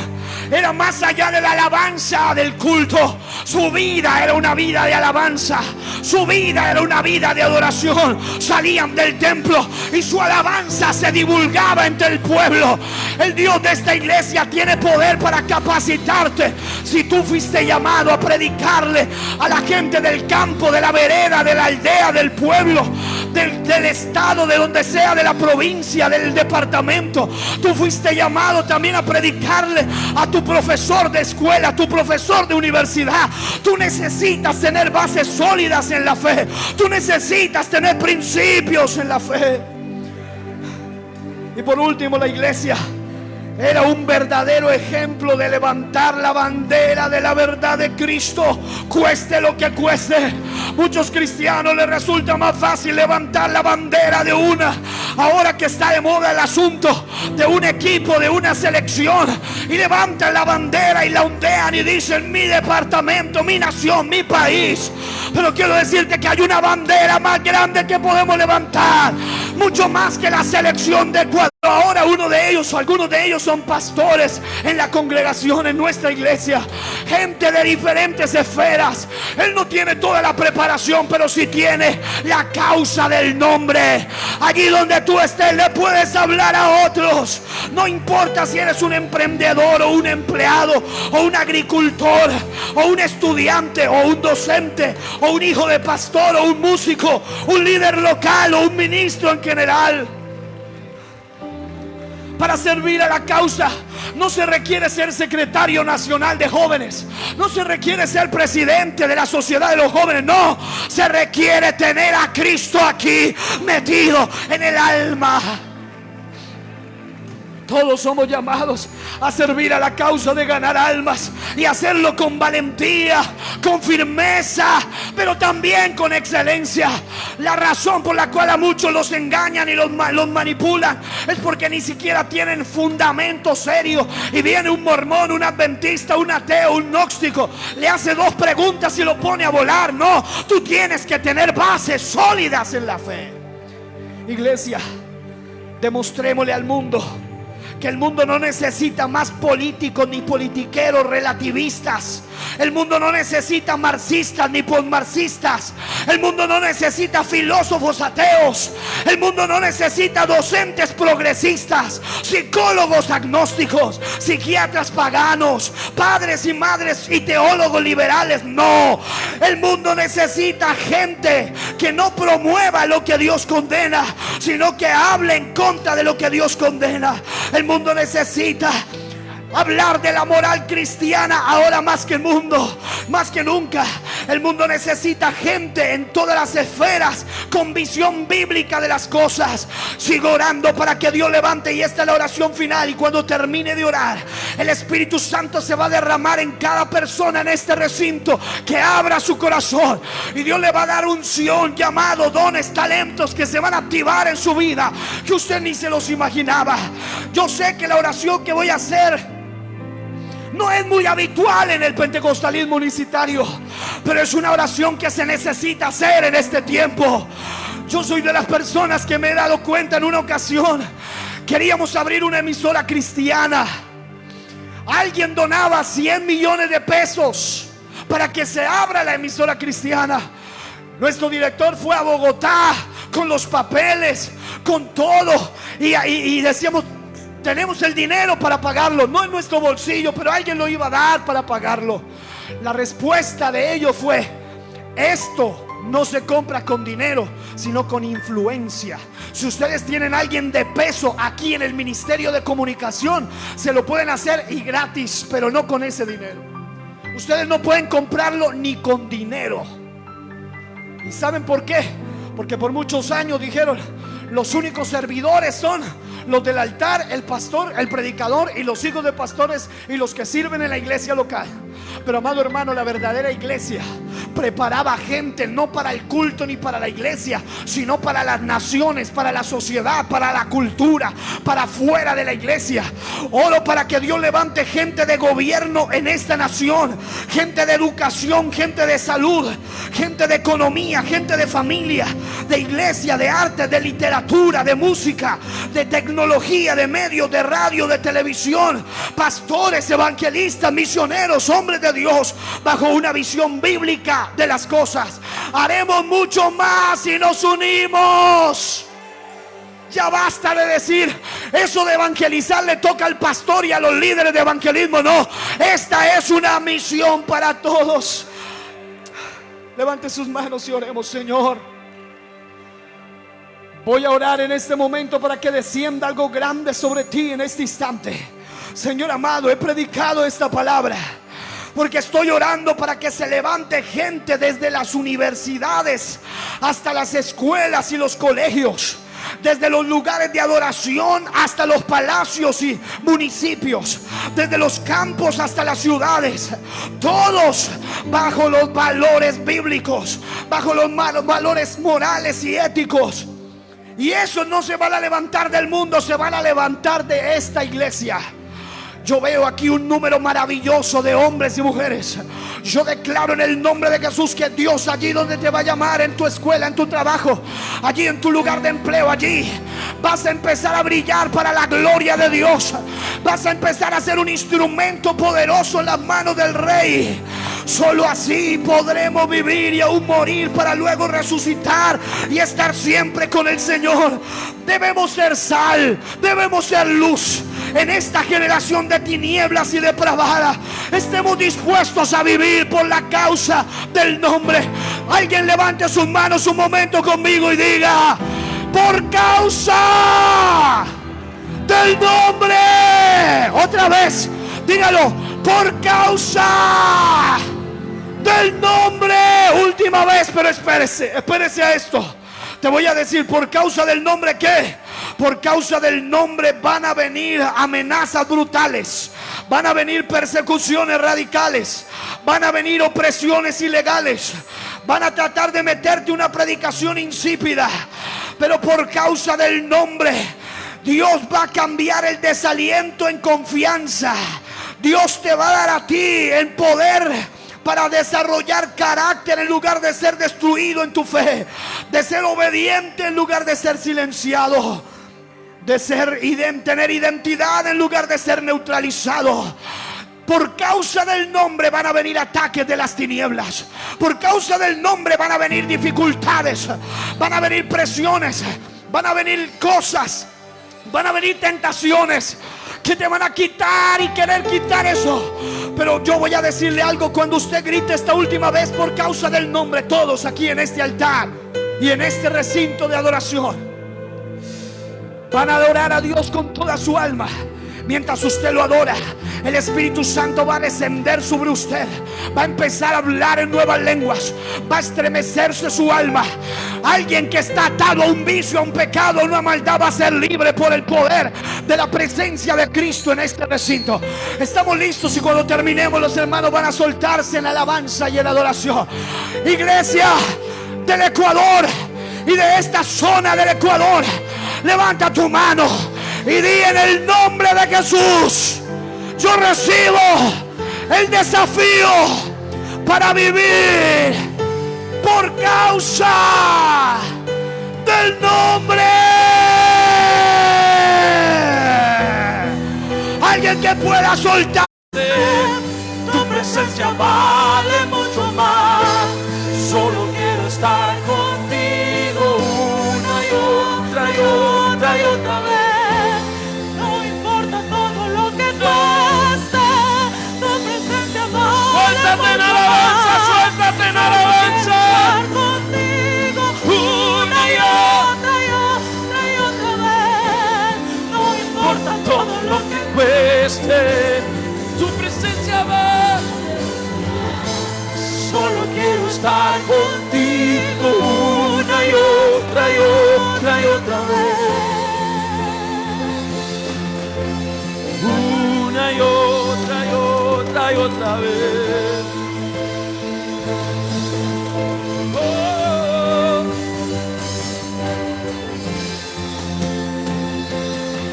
Era más allá de la alabanza del culto. Su vida era una vida de alabanza. Su vida era una vida de adoración. Salían del templo y su alabanza se divulgaba entre el pueblo. El Dios de esta iglesia tiene poder para capacitarte. Si tú fuiste llamado a predicarle a la gente del campo, de la vereda, de la aldea, del pueblo, del estado, de donde sea, de la provincia, del departamento, tú fuiste llamado también a predicarle a tu profesor de escuela, a tu profesor de universidad. Tú necesitas tener bases sólidas en la fe. Tú necesitas tener principios en la fe. Y por último, la iglesia era un verdadero ejemplo de levantar la bandera de la verdad de Cristo, cueste lo que cueste. Muchos cristianos les resulta más fácil levantar la bandera de una, ahora que está de moda el asunto de un equipo, de una selección, y levantan la bandera y la ondean y dicen: mi departamento, mi nación, mi país. Pero quiero decirte que hay una bandera más grande que podemos levantar, mucho más que la selección de Ecuador. Ahora uno de ellos o algunos de ellos son pastores en la congregación, en nuestra iglesia, gente de diferentes esferas. Él no tiene toda la preparación, pero sí tiene la causa del nombre. Allí donde tú estés le puedes hablar a otros. No importa si eres un emprendedor o un empleado o un agricultor o un estudiante o un docente o un hijo de pastor o un músico, un líder local o un ministro en general. Para servir a la causa no se requiere ser secretario nacional de jóvenes, no se requiere ser presidente de la sociedad de los jóvenes, no, se requiere tener a Cristo aquí metido en el alma. Todos somos llamados a servir a la causa de ganar almas y hacerlo con valentía, con firmeza, pero también con excelencia. La razón por la cual a muchos los engañan y los manipulan es porque ni siquiera tienen fundamento serio. Y viene un mormón, un adventista, un ateo, un gnóstico, le hace dos preguntas y lo pone a volar. No, tú tienes que tener bases sólidas en la fe. Iglesia, demostrémosle al mundo que el mundo no necesita más políticos ni politiqueros relativistas. El mundo no necesita marxistas ni posmarxistas. El mundo no necesita filósofos ateos. El mundo no necesita docentes progresistas, psicólogos agnósticos, psiquiatras paganos, padres y madres y teólogos liberales. No, el mundo necesita gente que no promueva lo que Dios condena, sino que hable en contra de lo que Dios condena. El mundo necesita hablar de la moral cristiana ahora más que el mundo, más que nunca. El mundo necesita gente en todas las esferas con visión bíblica de las cosas. Sigo orando para que Dios levante, y esta es la oración final. Y cuando termine de orar, el Espíritu Santo se va a derramar en cada persona en este recinto que abra su corazón, y Dios le va a dar unción, llamado, dones, talentos que se van a activar en su vida que usted ni se los imaginaba. Yo sé que la oración que voy a hacer no es muy habitual en el pentecostalismo unicitario, pero es una oración que se necesita hacer en este tiempo. Yo soy de las personas que me he dado cuenta. En una ocasión queríamos abrir una emisora cristiana. Alguien donaba 100 millones de pesos para que se abra la emisora cristiana. Nuestro director fue a Bogotá con los papeles, con todo, y decíamos: tenemos el dinero para pagarlo, no en nuestro bolsillo, pero alguien lo iba a dar para pagarlo. La respuesta de ellos fue: esto no se compra con dinero, sino con influencia. Si ustedes tienen a alguien de peso aquí en el Ministerio de Comunicación, se lo pueden hacer y gratis, pero no con ese dinero. Ustedes no pueden comprarlo ni con dinero. ¿Y saben por qué? Porque por muchos años dijeron: los únicos servidores son los del altar, el pastor, el predicador y los hijos de pastores y los que sirven en la iglesia local. Pero, amado hermano, la verdadera iglesia preparaba gente no para el culto ni para la iglesia, sino para las naciones, para la sociedad, para la cultura, para fuera de la iglesia. Oro para que Dios levante gente de gobierno en esta nación, gente de educación, gente de salud, gente de economía, gente de familia, de iglesia, de arte, de literatura, de música, de tecnología, de medios, de radio, de televisión, pastores, evangelistas, misioneros, hombres de Dios, bajo una visión bíblica de las cosas. Haremos mucho más si nos unimos. Ya basta de decir: eso de evangelizar le toca al pastor y a los líderes de evangelismo. No, esta es una misión para todos. Levante sus manos y oremos. Señor, voy a orar en este momento para que descienda algo grande sobre ti en este instante. Señor amado, he predicado esta palabra porque estoy orando para que se levante gente desde las universidades hasta las escuelas y los colegios, desde los lugares de adoración hasta los palacios y municipios, desde los campos hasta las ciudades, todos bajo los valores bíblicos, bajo los valores morales y éticos. Y eso no se van a levantar del mundo, se van a levantar de esta iglesia. Yo veo aquí un número maravilloso de hombres y mujeres. Yo declaro en el nombre de Jesús que Dios, allí donde te va a llamar, en tu escuela, en tu trabajo, allí en tu lugar de empleo, allí vas a empezar a brillar para la gloria de Dios. Vas a empezar a ser un instrumento poderoso en las manos del Rey. Solo así podremos vivir y aún morir para luego resucitar y estar siempre con el Señor. Debemos ser sal, debemos ser luz en esta generación de tinieblas y depravada. Estemos dispuestos a vivir por la causa del nombre. Alguien levante sus manos un momento conmigo y diga: por causa del nombre. Otra vez, dígalo: por causa del nombre. Última vez, pero espérese a esto. Te voy a decir: por causa del nombre, ¿qué? Por causa del nombre van a venir amenazas brutales, van a venir persecuciones radicales, van a venir opresiones ilegales, van a tratar de meterte una predicación insípida. Pero por causa del nombre, Dios va a cambiar el desaliento en confianza. Dios te va a dar a ti el poder para desarrollar carácter en lugar de ser destruido en tu fe, de ser obediente en lugar de ser silenciado. de tener identidad en lugar de ser neutralizado. Por causa del nombre van a venir ataques de las tinieblas. Por causa del nombre van a venir dificultades, van a venir presiones, van a venir cosas, van a venir tentaciones que te van a quitar y querer quitar eso. Pero yo voy a decirle algo: cuando usted grite esta última vez por causa del nombre, todos aquí en este altar y en este recinto de adoración van a adorar a Dios con toda su alma. Mientras usted lo adora, el Espíritu Santo va a descender sobre usted, va a empezar a hablar en nuevas lenguas, va a estremecerse su alma. Alguien que está atado a un vicio, a un pecado, a una maldad, va a ser libre por el poder de la presencia de Cristo en este recinto. Estamos listos y cuando terminemos los hermanos van a soltarse en alabanza y en adoración. Iglesia del Ecuador y de esta zona del Ecuador, levanta tu mano y di: en el nombre de Jesús, yo recibo el desafío para vivir por causa del nombre. Alguien que pueda soltar. Tu presencia vale mucho más. Solo quiero estar contigo una y otra y otra y otra vez. No importa todo lo que cueste, tu presencia vale Suéltate en mucho alabanza, más. suéltate en alabanza. Estar contigo una y otra y otra y otra vez. No importa todo lo que cueste, tu presencia vale. Solo quiero estar contigo una y otra y otra y otra vez. Una y otra y otra y otra vez. Oh,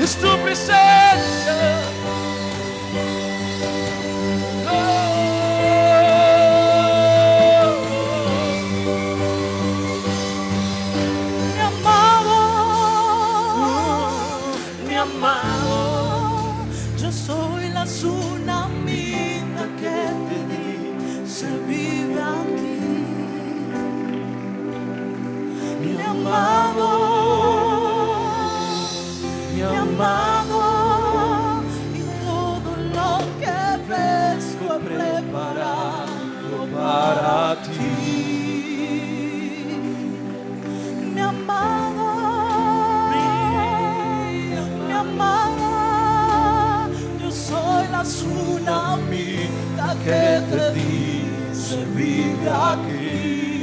es tu presencia. Yo soy la tsunamita que te di, se vive aquí. Mi amado, y todo lo que fresco he preparado para ti. Mi amado, yo soy la tsunamita que te di, se vive aquí.